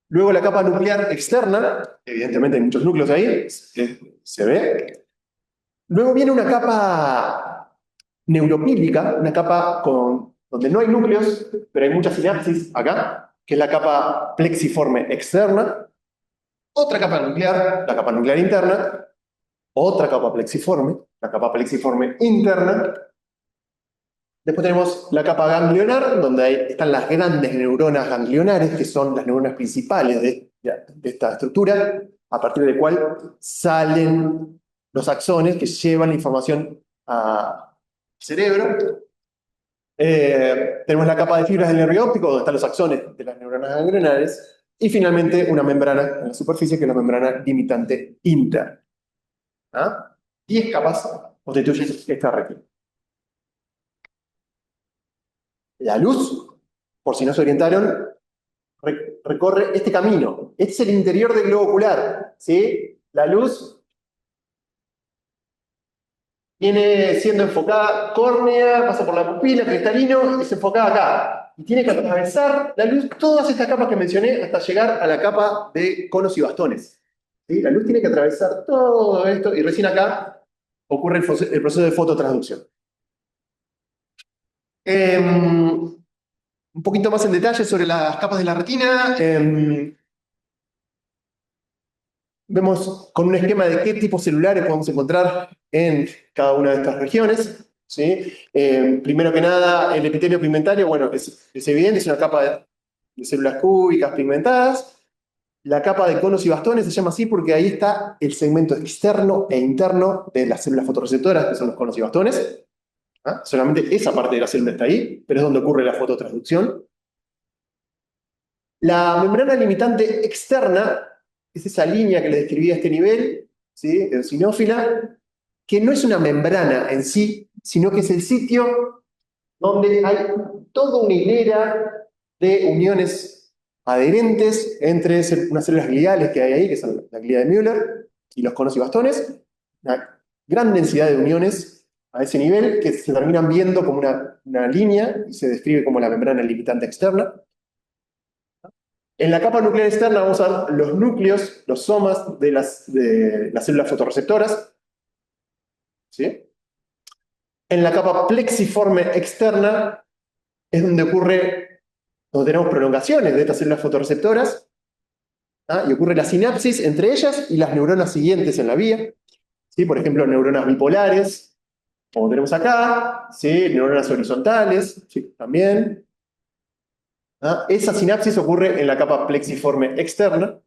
Luego la capa nuclear externa, evidentemente hay muchos núcleos ahí, se ve. Luego viene una capa neuropílica, una capa donde no hay núcleos, pero hay mucha sinapsis acá, que es la capa plexiforme externa. Otra capa nuclear, la capa nuclear interna. Otra capa plexiforme, la capa plexiforme interna. Después tenemos la capa ganglionar, donde están las grandes neuronas ganglionares, que son las neuronas principales de esta estructura, a partir del cual salen los axones que llevan la información al cerebro. Tenemos la capa de fibras del nervio óptico, donde están los axones de las neuronas ganglionares. Y finalmente una membrana en la superficie, que es la membrana limitante interna. ¿Ah? 10 capas constituyen esta retina. La luz, por si no se orientaron, recorre este camino. Este es el interior del globo ocular. ¿Sí? La luz viene siendo enfocada córnea, pasa por la pupila, cristalino, y es enfocada acá. Y tiene que atravesar la luz todas estas capas que mencioné hasta llegar a la capa de conos y bastones. ¿Sí? La luz tiene que atravesar todo esto y recién acá ocurre el proceso de fototransducción. Un poquito más en detalle sobre las capas de la retina. Vemos con un esquema de qué tipos celulares podemos encontrar en cada una de estas regiones. ¿Sí? Primero que nada, el epitelio pigmentario, bueno, es evidente, es una capa de células cúbicas pigmentadas. La capa de conos y bastones se llama así porque ahí está el segmento externo e interno de las células fotorreceptoras, que son los conos y bastones. ¿Ah? Solamente esa parte de la célula está ahí, pero es donde ocurre la fototransducción. La membrana limitante externa es esa línea que les describí a este nivel, ¿sí? Eosinófila, que no es una membrana en sí, sino que es el sitio donde hay toda una hilera de uniones adherentes entre unas células gliales que hay ahí, que son la glía de Müller, y los conos y bastones. Una gran densidad de uniones a ese nivel que se terminan viendo como una línea y se describe como la membrana limitante externa. En la capa nuclear externa vamos a ver los núcleos, los somas de las células fotorreceptoras. ¿Sí? En la capa plexiforme externa es donde tenemos prolongaciones de estas células fotorreceptoras, ¿ah? Y ocurre la sinapsis entre ellas y las neuronas siguientes en la vía. ¿Sí? Por ejemplo, neuronas bipolares, como tenemos acá, ¿sí? Neuronas horizontales, ¿sí? También. ¿Ah? Esa sinapsis ocurre en la capa plexiforme externa.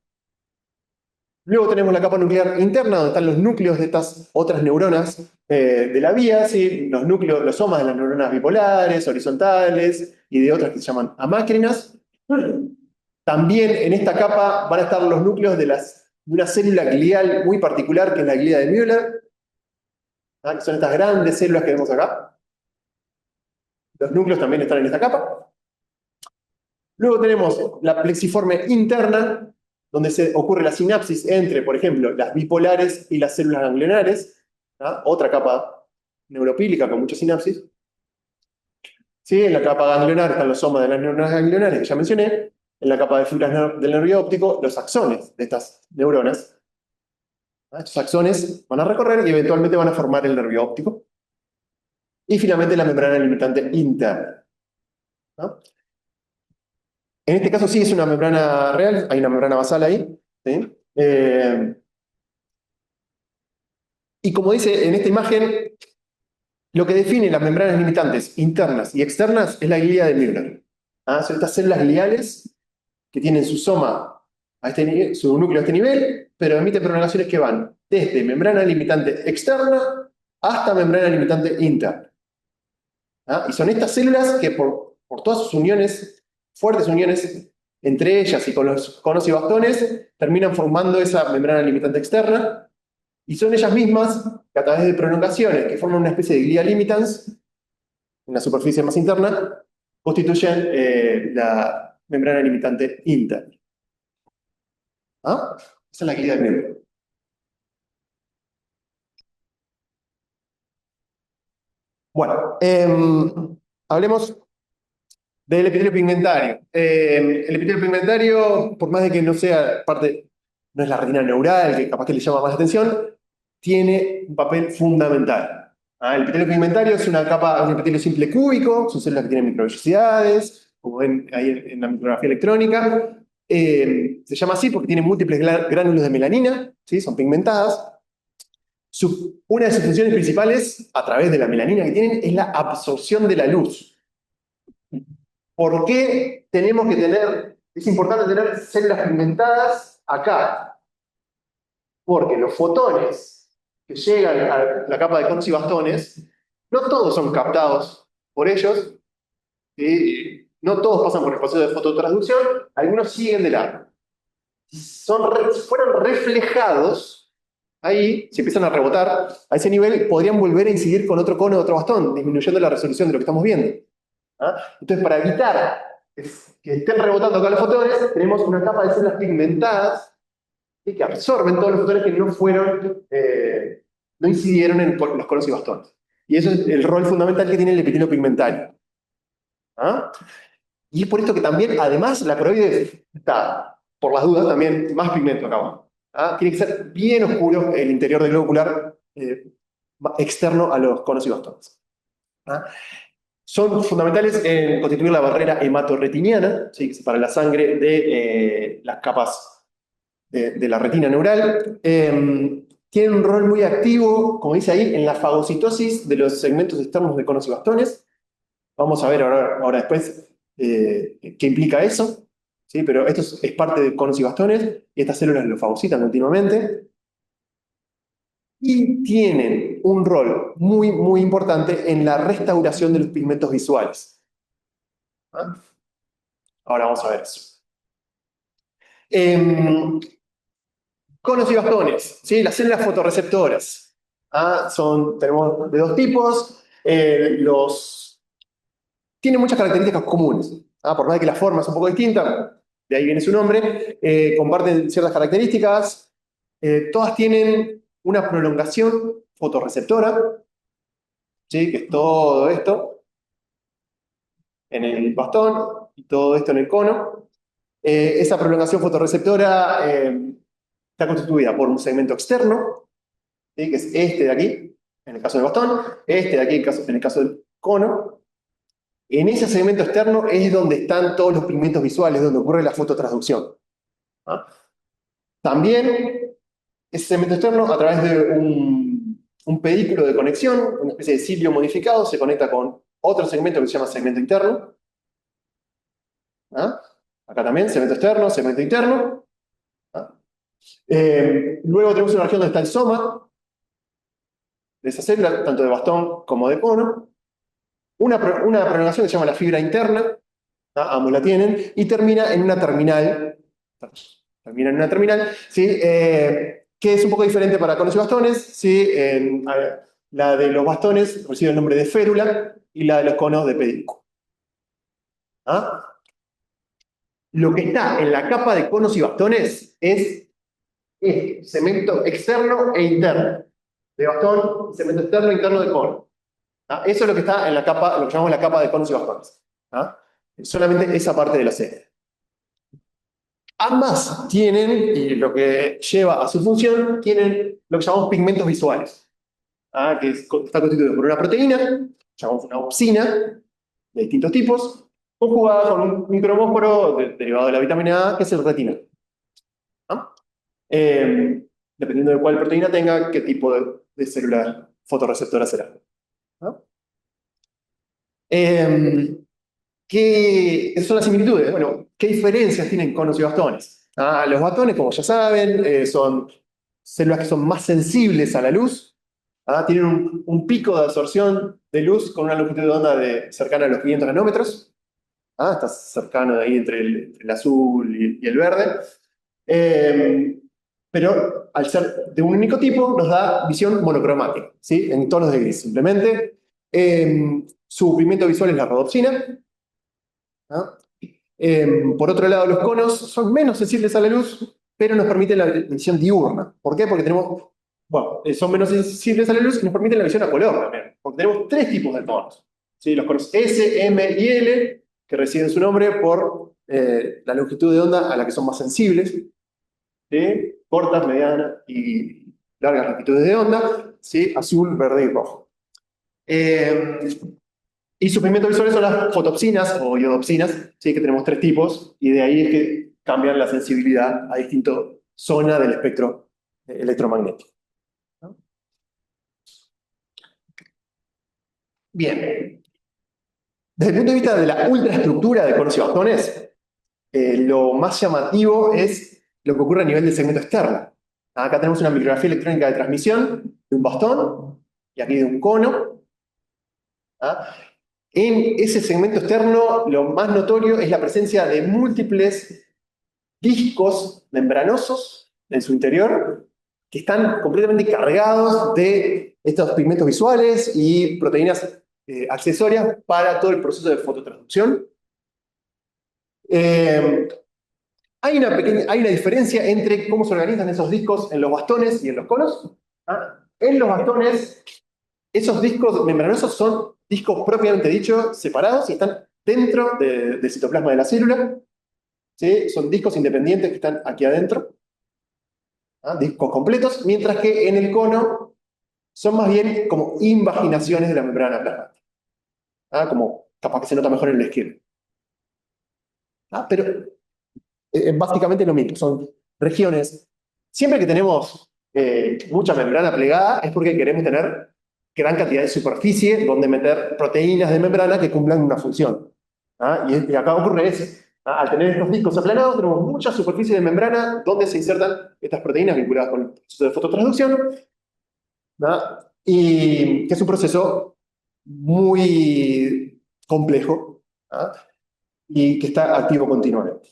Luego tenemos la capa nuclear interna, donde están los núcleos de estas otras neuronas de la vía, ¿sí? Los núcleos, los somas de las neuronas bipolares, horizontales y de otras que se llaman amácrinas. También en esta capa van a estar los núcleos de una célula glial muy particular, que es la glía de Müller, ¿ah? Que son estas grandes células que vemos acá. Los núcleos también están en esta capa. Luego tenemos la plexiforme interna, donde ocurre la sinapsis entre, por ejemplo, las bipolares y las células ganglionares, ¿ah? Otra capa neuropílica con mucha sinapsis. ¿Sí? En la capa ganglionar están los somas de las neuronas ganglionares que ya mencioné. En la capa de fibras del nervio óptico, los axones de estas neuronas. ¿Ah? Estos axones van a recorrer y eventualmente van a formar el nervio óptico. Y finalmente la membrana limitante interna, ¿no? En este caso sí es una membrana real, hay una membrana basal ahí. ¿Sí? Y como dice en esta imagen, lo que define las membranas limitantes internas y externas es la glía de Müller. ¿Ah? Son estas células gliales que tienen su soma a este nivel, su núcleo a este nivel, pero emiten prolongaciones que van desde membrana limitante externa hasta membrana limitante interna. ¿Ah? Y son estas células que por todas sus uniones, fuertes uniones entre ellas y con los conos y bastones, terminan formando esa membrana limitante externa, y son ellas mismas que a través de prolongaciones que forman una especie de glia limitans, en la superficie más interna, constituyen la membrana limitante interna. ¿Ah? Esa es la glia de Müller. Bueno, hablemos del epitelio pigmentario. El epitelio pigmentario, por más de que no sea parte, no es la retina neural, que capaz que le llama más la atención, tiene un papel fundamental. ¿Ah? El epitelio pigmentario es una capa, un epitelio simple cúbico, son células que tienen microvellosidades, como ven ahí en la micrografía electrónica. Se llama así porque tiene múltiples gránulos de melanina, ¿sí? Son pigmentadas. Una de sus funciones principales, a través de la melanina que tienen, es la absorción de la luz. ¿Por qué tenemos que es importante tener células pigmentadas acá? Porque los fotones que llegan a la capa de conos y bastones, no todos son captados por ellos, no todos pasan por el proceso de fototransducción, algunos siguen de largo. Si fueran reflejados, ahí, si empiezan a rebotar a ese nivel, podrían volver a incidir con otro cono o otro bastón, disminuyendo la resolución de lo que estamos viendo. ¿Ah? Entonces, para evitar que estén rebotando acá los fotones, tenemos una capa de células pigmentadas, ¿sí? Que absorben todos los fotones que no incidieron en los conos y bastones. Y eso es el rol fundamental que tiene el epitelio pigmentario. ¿Ah? Y es por esto que también, además, la coroide está, por las dudas, también más pigmento acá abajo. ¿Ah? Tiene que ser bien oscuro el interior del globo ocular externo a los conos y bastones. ¿Ah? Son fundamentales en constituir la barrera hematorretiniana, ¿sí? Que separa la sangre de las capas de la retina neural. Tienen un rol muy activo, como dice ahí, en la fagocitosis de los segmentos externos de conos y bastones. Vamos a ver ahora después qué implica eso, ¿sí? Pero esto es parte de conos y bastones, y estas células lo fagocitan continuamente. Y tienen un rol muy, muy importante en la restauración de los pigmentos visuales. ¿Ah? Ahora vamos a ver eso. Conos y bastones, ¿sí? Las células fotorreceptoras. ¿Ah? Tenemos de dos tipos. Tienen muchas características comunes. ¿Ah? Por más de que la forma es un poco distinta, de ahí viene su nombre, comparten ciertas características. Todas tienen una prolongación fotorreceptora, ¿sí? Que es todo esto en el bastón y todo esto en el cono. Esa prolongación fotorreceptora está constituida por un segmento externo, ¿sí? Que es este de aquí, en el caso del bastón, este de aquí en el caso del cono. En ese segmento externo es donde están todos los pigmentos visuales, donde ocurre la fototransducción. ¿Ah? También ese segmento externo, a través de un pedículo de conexión, una especie de cilio modificado, se conecta con otro segmento que se llama segmento interno. ¿Ah? Acá también, segmento externo, segmento interno. ¿Ah? Luego tenemos una región donde está el soma de esa célula, tanto de bastón como de cono. Una prolongación que se llama la fibra interna, ¿ah? Ambos la tienen, y termina en una terminal. Termina en una terminal, ¿sí? Que es un poco diferente para conos y bastones. ¿Sí? La de los bastones recibe el nombre de férula y la de los conos de pedículo. ¿Ah? Lo que está en la capa de conos y bastones es cemento externo e interno. De bastón, cemento externo e interno de cono. ¿Ah? Eso es lo que está en la capa, lo que llamamos la capa de conos y bastones. ¿Ah? Solamente esa parte de la serie. Ambas tienen, y lo que lleva a su función, tienen lo que llamamos pigmentos visuales. ¿Ah? Que está constituido por una proteína, llamamos una opsina, de distintos tipos, conjugada con un micromóforo derivado de la vitamina A, que es el retinol. ¿Ah? Dependiendo de cuál proteína tenga, qué tipo de célula fotorreceptora será. ¿No? ¿Qué son las similitudes? Bueno, ¿qué diferencias tienen conos y bastones? Los bastones, como ya saben, son células que son más sensibles a la luz. Tienen un pico de absorción de luz con una longitud de onda cercana a los 500 nanómetros. Está cercano de ahí entre el azul y el verde. Pero al ser de un único tipo, nos da visión monocromática, ¿sí? En tonos de gris, simplemente. Su pigmento visual es la rodopsina. ¿Ah? Por otro lado, los conos son menos sensibles a la luz, pero nos permiten la visión diurna. ¿Por qué? Porque tenemos, bueno, son menos sensibles a la luz y nos permiten la visión a color también. Porque tenemos tres tipos de tonos. ¿Sí? Los conos S, M y L, que reciben su nombre por la longitud de onda a la que son más sensibles. ¿Sí? Cortas, medianas y largas longitudes de onda. ¿Sí? Azul, verde y rojo. Y sus pigmentos visuales son las fotopsinas o iodopsinas, ¿sí? Que tenemos tres tipos, y de ahí es que cambian la sensibilidad a distintas zonas del espectro electromagnético. ¿No? Bien. Desde el punto de vista de la ultraestructura de conos y bastones, lo más llamativo es lo que ocurre a nivel del segmento externo. Acá tenemos una micrografía electrónica de transmisión de un bastón y aquí de un cono. ¿Ah? En ese segmento externo, lo más notorio es la presencia de múltiples discos membranosos en su interior que están completamente cargados de estos pigmentos visuales y proteínas accesorias para todo el proceso de fototransducción. Hay una diferencia entre cómo se organizan esos discos en los bastones y en los conos. En los bastones, esos discos membranosos son discos propiamente dicho, separados y están dentro del citoplasma de la célula. ¿Sí? Son discos independientes que están aquí adentro. Discos completos, mientras que en el cono son más bien como invaginaciones de la membrana plasmática. Como capaz que se nota mejor en la izquierda. Pero básicamente lo mismo, son regiones. Siempre que tenemos mucha membrana plegada es porque queremos tener gran cantidad de superficie donde meter proteínas de membrana que cumplan una función. Y acá ocurre eso. Al tener estos discos aplanados, tenemos mucha superficie de membrana donde se insertan estas proteínas vinculadas con el proceso de fototransducción, y que es un proceso muy complejo y que está activo continuamente.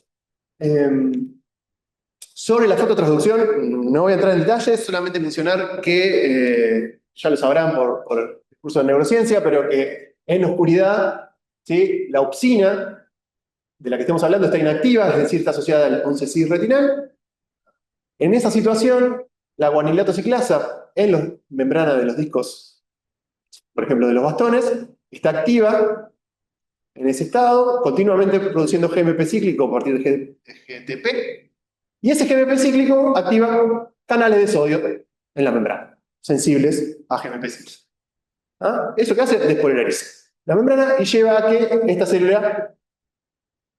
Sobre la fototransducción, no voy a entrar en detalles, solamente mencionar que, ya lo sabrán por el curso de neurociencia, pero que en la oscuridad, ¿sí? La opsina de la que estamos hablando está inactiva, es decir, está asociada al 11-cis retinal. En esa situación, la guanilato ciclasa en la membrana de los discos, por ejemplo, de los bastones, está activa en ese estado, continuamente produciendo GMP cíclico a partir de GTP, y ese GMP cíclico activa canales de sodio en la membrana, sensibles a GMP cíclico. ¿Ah? ¿Eso qué hace? Despolariza la membrana y lleva a que esta célula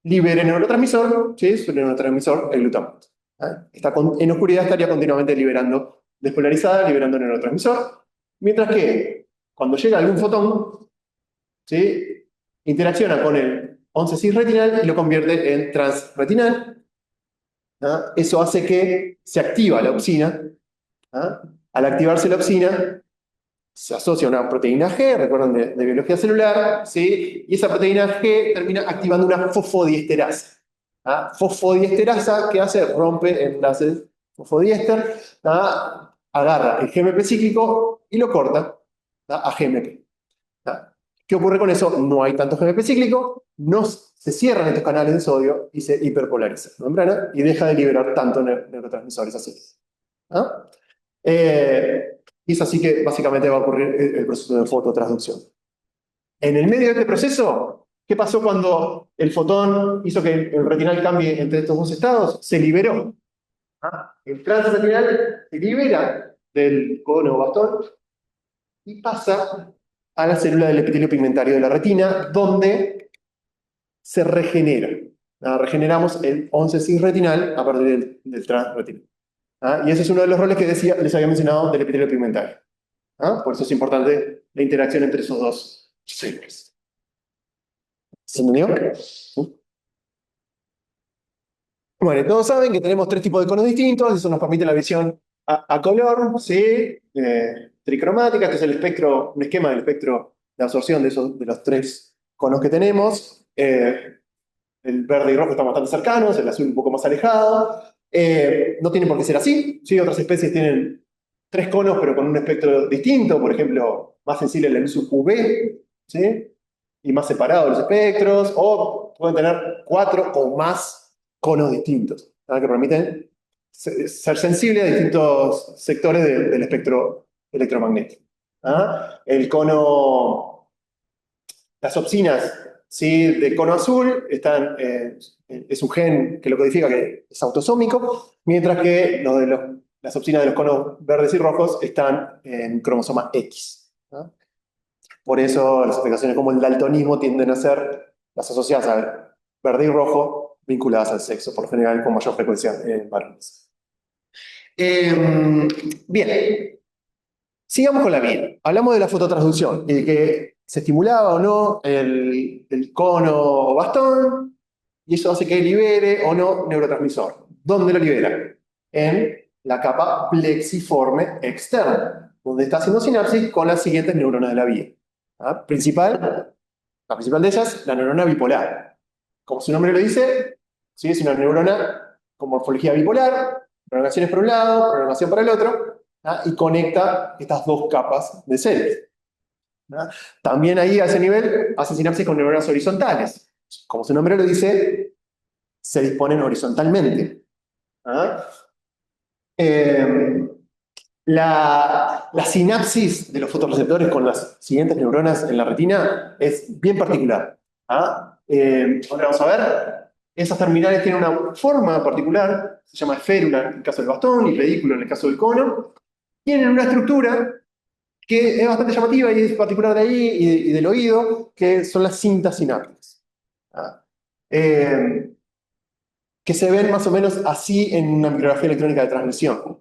libere neurotransmisor, ¿sí? Su neurotransmisor, el glutamato. ¿Ah? En oscuridad estaría continuamente liberando, despolarizada, liberando neurotransmisor, mientras que cuando llega algún fotón, ¿sí? Interacciona con el 11-cis retinal y lo convierte en transretinal. ¿Ah? Eso hace que se activa la opsina. ¿Ah? Al activarse la opsina, se asocia a una proteína G, recuerdan de biología celular, ¿sí? Y esa proteína G termina activando una fosfodiesterasa. ¿Ah? Fosfodiesterasa, ¿qué hace? Rompe enlaces fosfodiéster, ¿ah? Agarra el GMP cíclico y lo corta, ¿ah? A GMP. ¿Ah? ¿Qué ocurre con eso? No hay tanto GMP cíclico, no se cierran estos canales de sodio y se hiperpolariza la membrana y deja de liberar tanto neurotransmisores así. ¿Ah? Y es así que básicamente va a ocurrir el proceso de fototransducción. En el medio de este proceso, ¿qué pasó cuando el fotón hizo que el retinal cambie entre estos dos estados? Se liberó. ¿Ah? El transretinal se libera del cono bastón y pasa a la célula del epitelio pigmentario de la retina, donde se regenera. ¿Ah? Regeneramos el 11-cis retinal a partir del transretinal. ¿Ah? Y ese es uno de los roles que les había mencionado del epitelio pigmentario. ¿Ah? Por eso es importante la interacción entre esos dos células. ¿Se entendió? ¿Sí? Bueno, todos saben que tenemos tres tipos de conos distintos, eso nos permite la visión a color, ¿sí? Tricromática, este es el espectro, un esquema del espectro de absorción de los tres conos que tenemos. El verde y rojo están bastante cercanos, el azul un poco más alejado. No tiene por qué ser así, ¿sí? Otras especies tienen tres conos pero con un espectro distinto, por ejemplo, más sensible a la luz UV, ¿sí? Y más separados los espectros, o pueden tener cuatro o más conos distintos, ¿verdad? Que permiten ser sensibles a distintos sectores del espectro electromagnético. ¿Ah? El cono, las opsinas, ¿sí? De cono azul están, es un gen que lo codifica, que es autosómico, mientras que las opsinas de los conos verdes y rojos están en cromosoma X. ¿No? Por eso las explicaciones como el daltonismo tienden a ser las asociadas a verde y rojo vinculadas al sexo, por lo general con mayor frecuencia en varones. Bien, sigamos con la vida. Hablamos de la fototransducción y de que se estimulaba o no el cono o bastón, y eso hace que libere o no neurotransmisor. ¿Dónde lo libera? En la capa plexiforme externa, donde está haciendo sinapsis con las siguientes neuronas de la vía. ¿Ah? La principal de ellas, la neurona bipolar. Como su nombre lo dice, ¿sí? Es una neurona con morfología bipolar, prolongaciones por un lado, prolongación para el otro, ¿ah? Y conecta estas dos capas de células. ¿Ah? También ahí a ese nivel hace sinapsis con neuronas horizontales. Como su nombre lo dice, se disponen horizontalmente. ¿Ah? La sinapsis de los fotorreceptores con las siguientes neuronas en la retina es bien particular. ¿Ah? Ahora vamos a ver. Esas terminales tienen una forma particular, se llama esférula en el caso del bastón y pedículo en el caso del cono. Tienen una estructura que es bastante llamativa y es particular de ahí y del oído, que son las cintas sinápticas. ¿Ah? Que se ven más o menos así en una micrografía electrónica de transmisión.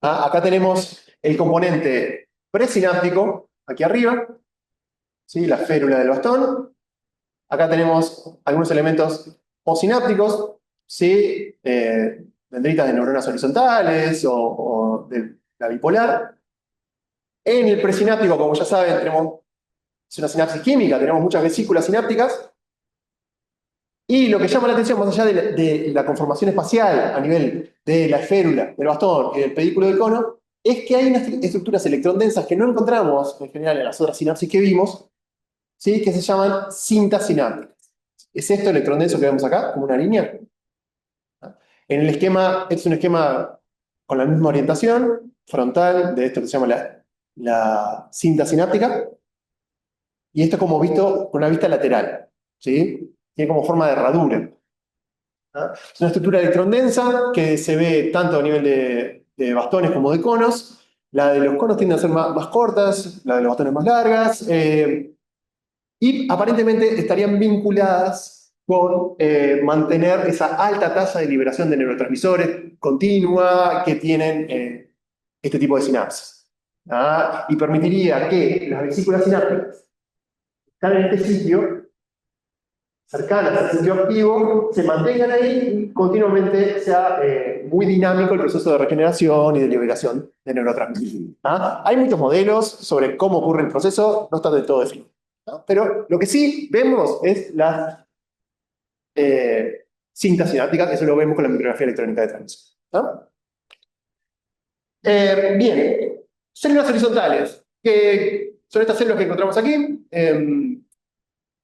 ¿Ah? Acá tenemos el componente presináptico, aquí arriba, ¿sí? La férula del bastón. Acá tenemos algunos elementos postsinápticos, ¿sí? Dendritas de neuronas horizontales o de la bipolar. En el presináptico, como ya saben, es una sinapsis química, tenemos muchas vesículas sinápticas. Y lo que llama la atención, más allá de la conformación espacial a nivel de la esférula, del bastón y del pedículo del cono, es que hay unas estructuras electrondensas que no encontramos en general en las otras sinapsis que vimos, ¿sí? Que se llaman cintas sinápticas. ¿Es esto electrondenso que vemos acá, como una línea? En el esquema, es un esquema con la misma orientación frontal de esto que se llama la cinta sináptica, y esto como visto con una vista lateral. ¿sí? Tiene como forma de herradura. ¿Ah? Es una estructura electrondensa que se ve tanto a nivel de bastones como de conos. La de los conos tiende a ser más cortas, la de los bastones más largas, y aparentemente estarían vinculadas con mantener esa alta tasa de liberación de neurotransmisores continua que tienen este tipo de sinapsis. ¿Ah? Y permitiría que las vesículas sinápticas que están en este sitio, cercanas al sitio activo, se mantengan ahí y continuamente sea muy dinámico el proceso de regeneración y de liberación de neurotransmisores. ¿Ah? Hay muchos modelos sobre cómo ocurre el proceso, no está del todo definido. ¿No? Pero lo que sí vemos es la cinta sináptica, eso lo vemos con la micrografía electrónica de transmisión. ¿No? Bien, células horizontales, que son estas células que encontramos aquí.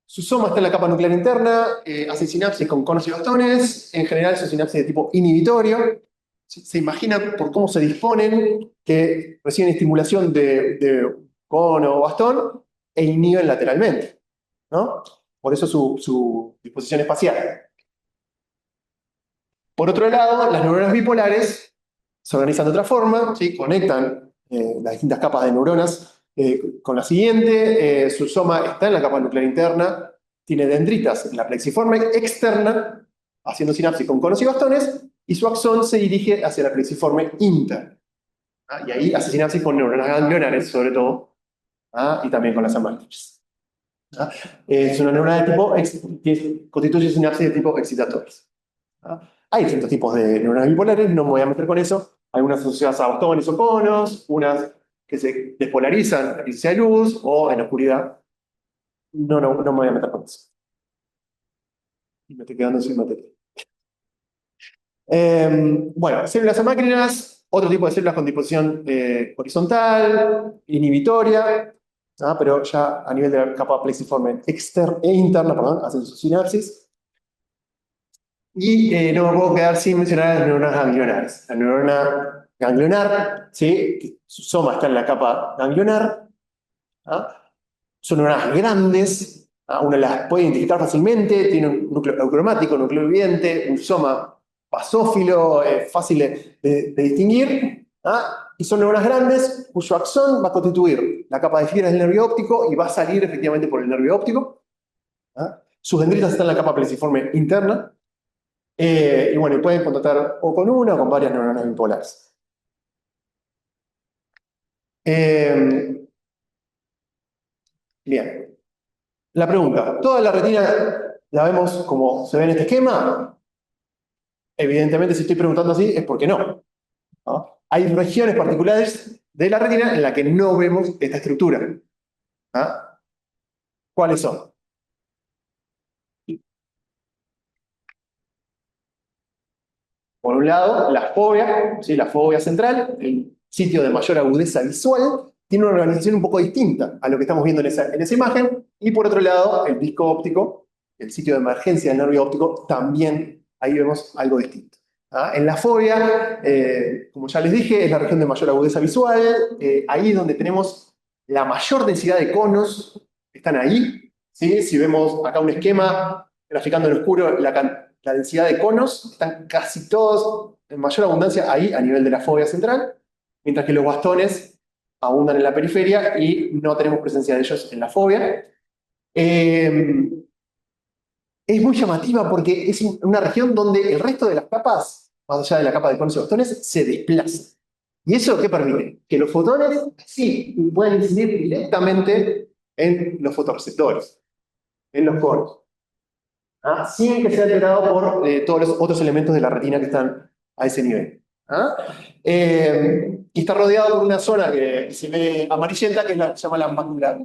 Su soma está en la capa nuclear interna, hace sinapsis con conos y bastones. En general son sinapsis de tipo inhibitorio. Se imaginan por cómo se disponen que reciben estimulación de cono o bastón e inhiben lateralmente, ¿no? Por eso su disposición espacial. Por otro lado, las neuronas bipolares se organizan de otra forma, ¿sí? Conectan las distintas capas de neuronas con la siguiente. Su soma está en la capa nuclear interna, tiene dendritas en la plexiforme externa, haciendo sinapsis con conos y bastones, y su axón se dirige hacia la plexiforme interna. ¿Ah? Y ahí hace sinapsis con neuronas ganglionares, sobre todo, ¿ah? Y también con las amígdalas. ¿Ah? Es una neurona de tipo que constituye sinapsis de tipo excitatorias. ¿Ah? Hay distintos tipos de neuronas bipolares, no me voy a meter con eso. Algunas asociadas a bastones o conos, unas que se despolarizan a la presencia de luz o en la oscuridad. No me voy a meter con eso. Y me estoy quedando sin materia. Bueno, células amácrinas, otro tipo de células con disposición horizontal, inhibitoria, pero ya a nivel de la capa plexiforme externa e interna, perdón, hacen su sinapsis. Y no me puedo quedar sin mencionar a las neuronas ganglionares. La neurona ganglionar, ¿sí? Que su soma está en la capa ganglionar. ¿Ah? Son neuronas grandes, ¿ah? Uno las puede identificar fácilmente, tiene un núcleo eucromático, núcleo viviente, un soma basófilo, fácil de distinguir. ¿Ah? Y son neuronas grandes cuyo axón va a constituir la capa de fibras del nervio óptico y va a salir efectivamente por el nervio óptico. ¿Ah? Sus dendritas están en la capa plexiforme interna. Y bueno, y pueden contactar o con una o con varias neuronas bipolares. Bien. La pregunta, ¿toda la retina la vemos como se ve en este esquema? Evidentemente, si estoy preguntando así, es porque no. ¿No? Hay regiones particulares de la retina en las que no vemos esta estructura. ¿Ah? ¿Cuáles son? Por un lado, la fovea, ¿sí? La fovea central, el sitio de mayor agudeza visual, tiene una organización un poco distinta a lo que estamos viendo en esa imagen. Y por otro lado, el disco óptico, el sitio de emergencia del nervio óptico, también ahí vemos algo distinto. ¿Ah? En la fovea, como ya les dije, es la región de mayor agudeza visual. Ahí es donde tenemos la mayor densidad de conos, están ahí. ¿Sí? Si vemos acá un esquema graficando en oscuro la densidad de conos, están casi todos en mayor abundancia ahí a nivel de la fovea central, mientras que los bastones abundan en la periferia y no tenemos presencia de ellos en la fovea. Es muy llamativa porque es una región donde el resto de las capas, más allá de la capa de conos y bastones, se desplazan. ¿Y eso qué permite? Que los fotones sí puedan incidir directamente en los fotorreceptores, en los conos. ¿Ah? Sin que sea alterado por todos los otros elementos de la retina que están a ese nivel. ¿Ah? Y está rodeado por una zona que se ve amarillenta, que se llama la mácula.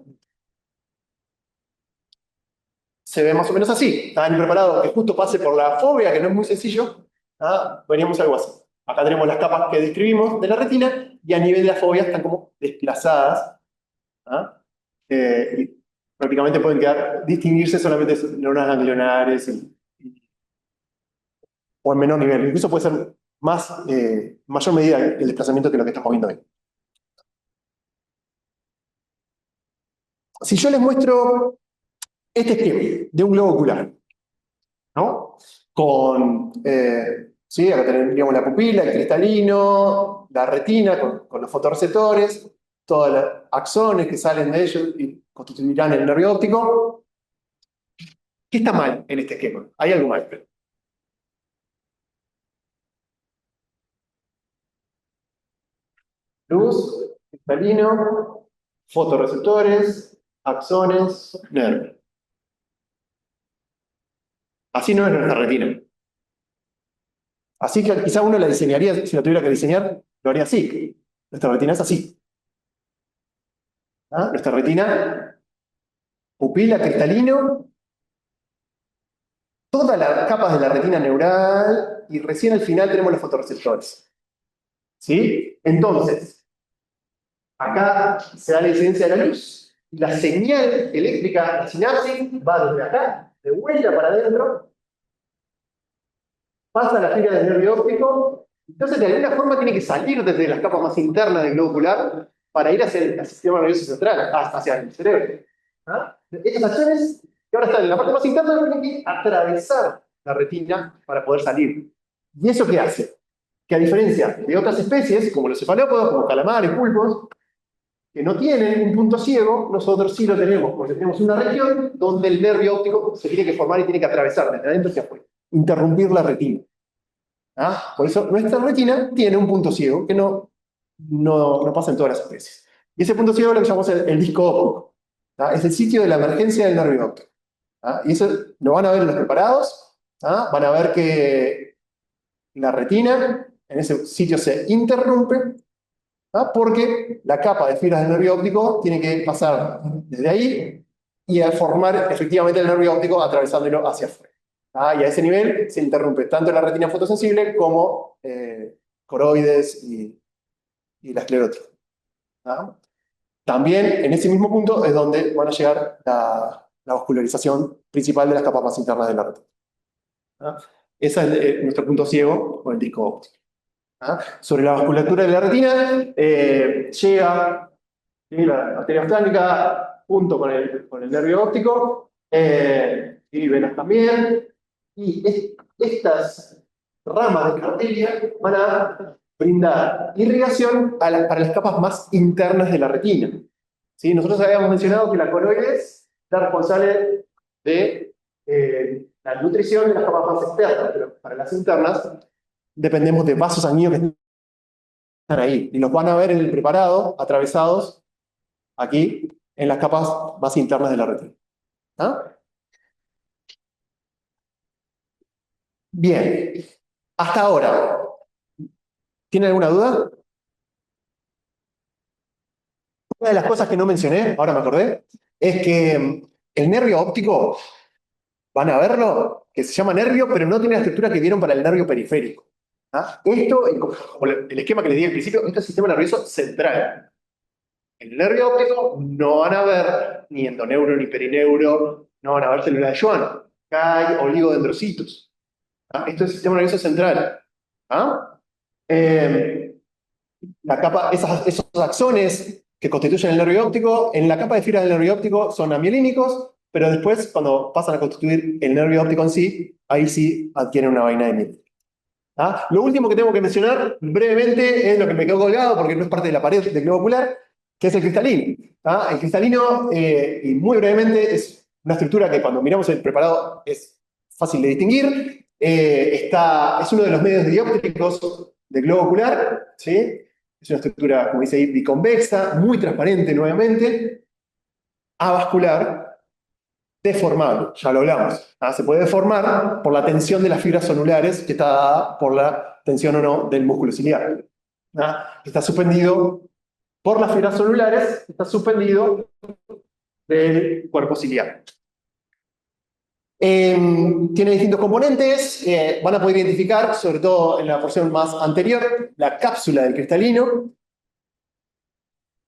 Se ve más o menos así. Estaban preparados que justo pase por la fobia, que no es muy sencillo. ¿Ah? Veríamos algo así. Acá tenemos las capas que describimos de la retina y a nivel de la fobia están como desplazadas. ¿Ah? Y prácticamente pueden distinguirse solamente neuronas ganglionares o en menor nivel. Incluso puede ser mayor medida el desplazamiento que lo que estamos viendo hoy. Si yo les muestro este esquema de un globo ocular, ¿no? Con, ¿sí? Acá tendríamos la pupila, el cristalino, la retina con los fotorreceptores, todos los axones que salen de ellos y constituirán el nervio óptico. ¿Qué está mal en este esquema? Hay algo mal. Luz, cristalino, fotorreceptores, axones, nervio. Así no es nuestra retina. Así que quizá uno la diseñaría, si la tuviera que diseñar, lo haría así. Nuestra retina es así. ¿Ah? Nuestra retina, pupila, cristalino, todas las capas de la retina neural y recién al final tenemos los fotorreceptores. ¿Sí? Entonces, acá se da la incidencia de la luz y la señal eléctrica, la sinapsis, va desde acá, de vuelta para adentro, pasa a la fibra del nervio óptico, entonces de alguna forma tiene que salir desde las capas más internas del globo ocular para ir hacia el sistema nervioso central, hacia el cerebro. ¿Ah? Estas acciones que ahora están en la parte más interna tienen que atravesar la retina para poder salir. ¿Y eso qué hace? Que a diferencia de otras especies, como los cefalópodos, como calamares, pulpos, que no tienen un punto ciego, nosotros sí lo tenemos, porque tenemos una región donde el nervio óptico se tiene que formar y tiene que atravesar desde adentro hacia afuera, interrumpir la retina. ¿Ah? Por eso nuestra retina tiene un punto ciego que no pasa en todas las especies. Y ese punto ciego es lo que llamamos el disco óptico. ¿Ah? Es el sitio de la emergencia del nervio óptico. ¿Ah? Y eso lo van a ver en los preparados. ¿Ah? Van a ver que la retina en ese sitio se interrumpe. ¿Ah? Porque la capa de fibras del nervio óptico tiene que pasar desde ahí y a formar efectivamente el nervio óptico atravesándolo hacia afuera. ¿Ah? Y a ese nivel se interrumpe tanto la retina fotosensible como coroides y la esclerótica. ¿Ah? También en ese mismo punto es donde van a llegar la vascularización principal de las capas más internas de la retina. ¿Ah? Ese es nuestro punto ciego con el disco óptico. ¿Ah? Sobre la vasculatura de la retina, llega, ¿sí? La arteria oftalmica junto con el nervio óptico, y venas también, y estas ramas de la arteria van a brindar irrigación para las capas más internas de la retina. ¿Sí? Nosotros habíamos mencionado que la coroides es la responsable de la nutrición de las capas más externas, pero para las internas dependemos de vasos sanguíneos que están ahí. Y los van a ver en el preparado, atravesados aquí, en las capas más internas de la retina. ¿Ah? Bien. Hasta ahora, ¿tiene alguna duda? Una de las cosas que no mencioné, ahora me acordé, es que el nervio óptico, van a verlo, que se llama nervio, pero no tiene la estructura que vieron para el nervio periférico. ¿Ah? Esto, como el esquema que les di al principio, esto es el sistema nervioso central. En el nervio óptico no van a ver ni endoneuro ni perineuro, no van a ver células de Schwann. Acá hay oligodendrocitos. ¿Ah? Esto es el sistema nervioso central. ¿Ah? Esos axones que constituyen el nervio óptico, en la capa de fibras del nervio óptico son amiolínicos, pero después, cuando pasan a constituir el nervio óptico en sí, ahí sí adquieren una vaina de miel. ¿Ah? Lo último que tengo que mencionar brevemente es lo que me quedó colgado porque no es parte de la pared del globo ocular, que es el cristalino. ¿Ah? El cristalino, y muy brevemente, es una estructura que cuando miramos el preparado es fácil de distinguir. Es uno de los medios dióptricos del globo ocular. ¿Sí? Es una estructura, como dice ahí, biconvexa, muy transparente nuevamente, avascular, deformable, ya lo hablamos. ¿Ah? Se puede deformar por la tensión de las fibras sonulares, que está dada por la tensión o no del músculo ciliar. ¿Ah? Está suspendido por las fibras sonulares, está suspendido del cuerpo ciliar. Tiene distintos componentes, van a poder identificar, sobre todo en la porción más anterior, la cápsula del cristalino.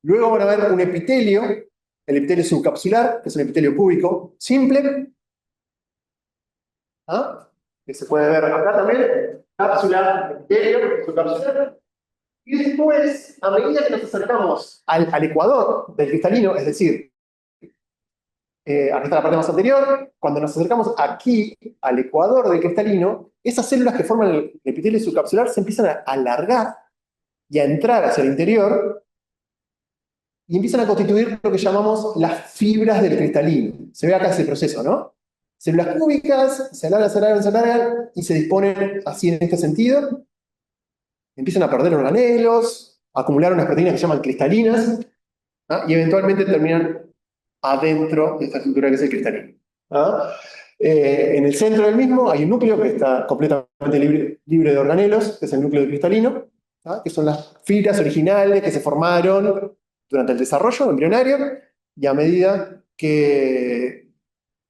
Luego van a ver un epitelio, el epitelio subcapsular, que es un epitelio púbico simple. ¿Ah? Que se puede ver acá también, cápsula, epitelio, subcapsular. Y después, a medida que nos acercamos al ecuador del cristalino, es decir, Acá está la parte más anterior. Cuando nos acercamos aquí al ecuador del cristalino, esas células que forman el epitelio subcapsular se empiezan a alargar y a entrar hacia el interior y empiezan a constituir lo que llamamos las fibras del cristalino. Se ve acá ese proceso, ¿no? Células cúbicas se alargan, se alargan, se alargan y se disponen así en este sentido. Empiezan a perder organelos, a acumular unas proteínas que se llaman cristalinas, ¿ah? Y eventualmente terminan adentro de esta estructura que es el cristalino. ¿Ah? En el centro del mismo hay un núcleo que está completamente libre de organelos, que es el núcleo del cristalino, ¿ah? Que son las fibras originales que se formaron durante el desarrollo embrionario y a medida que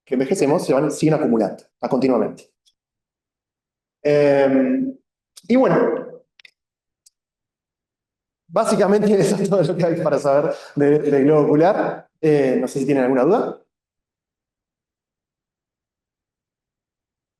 envejecemos siguen acumulando continuamente. Y bueno, básicamente eso es todo lo que hay para saber del globo ocular. No sé si tienen alguna duda.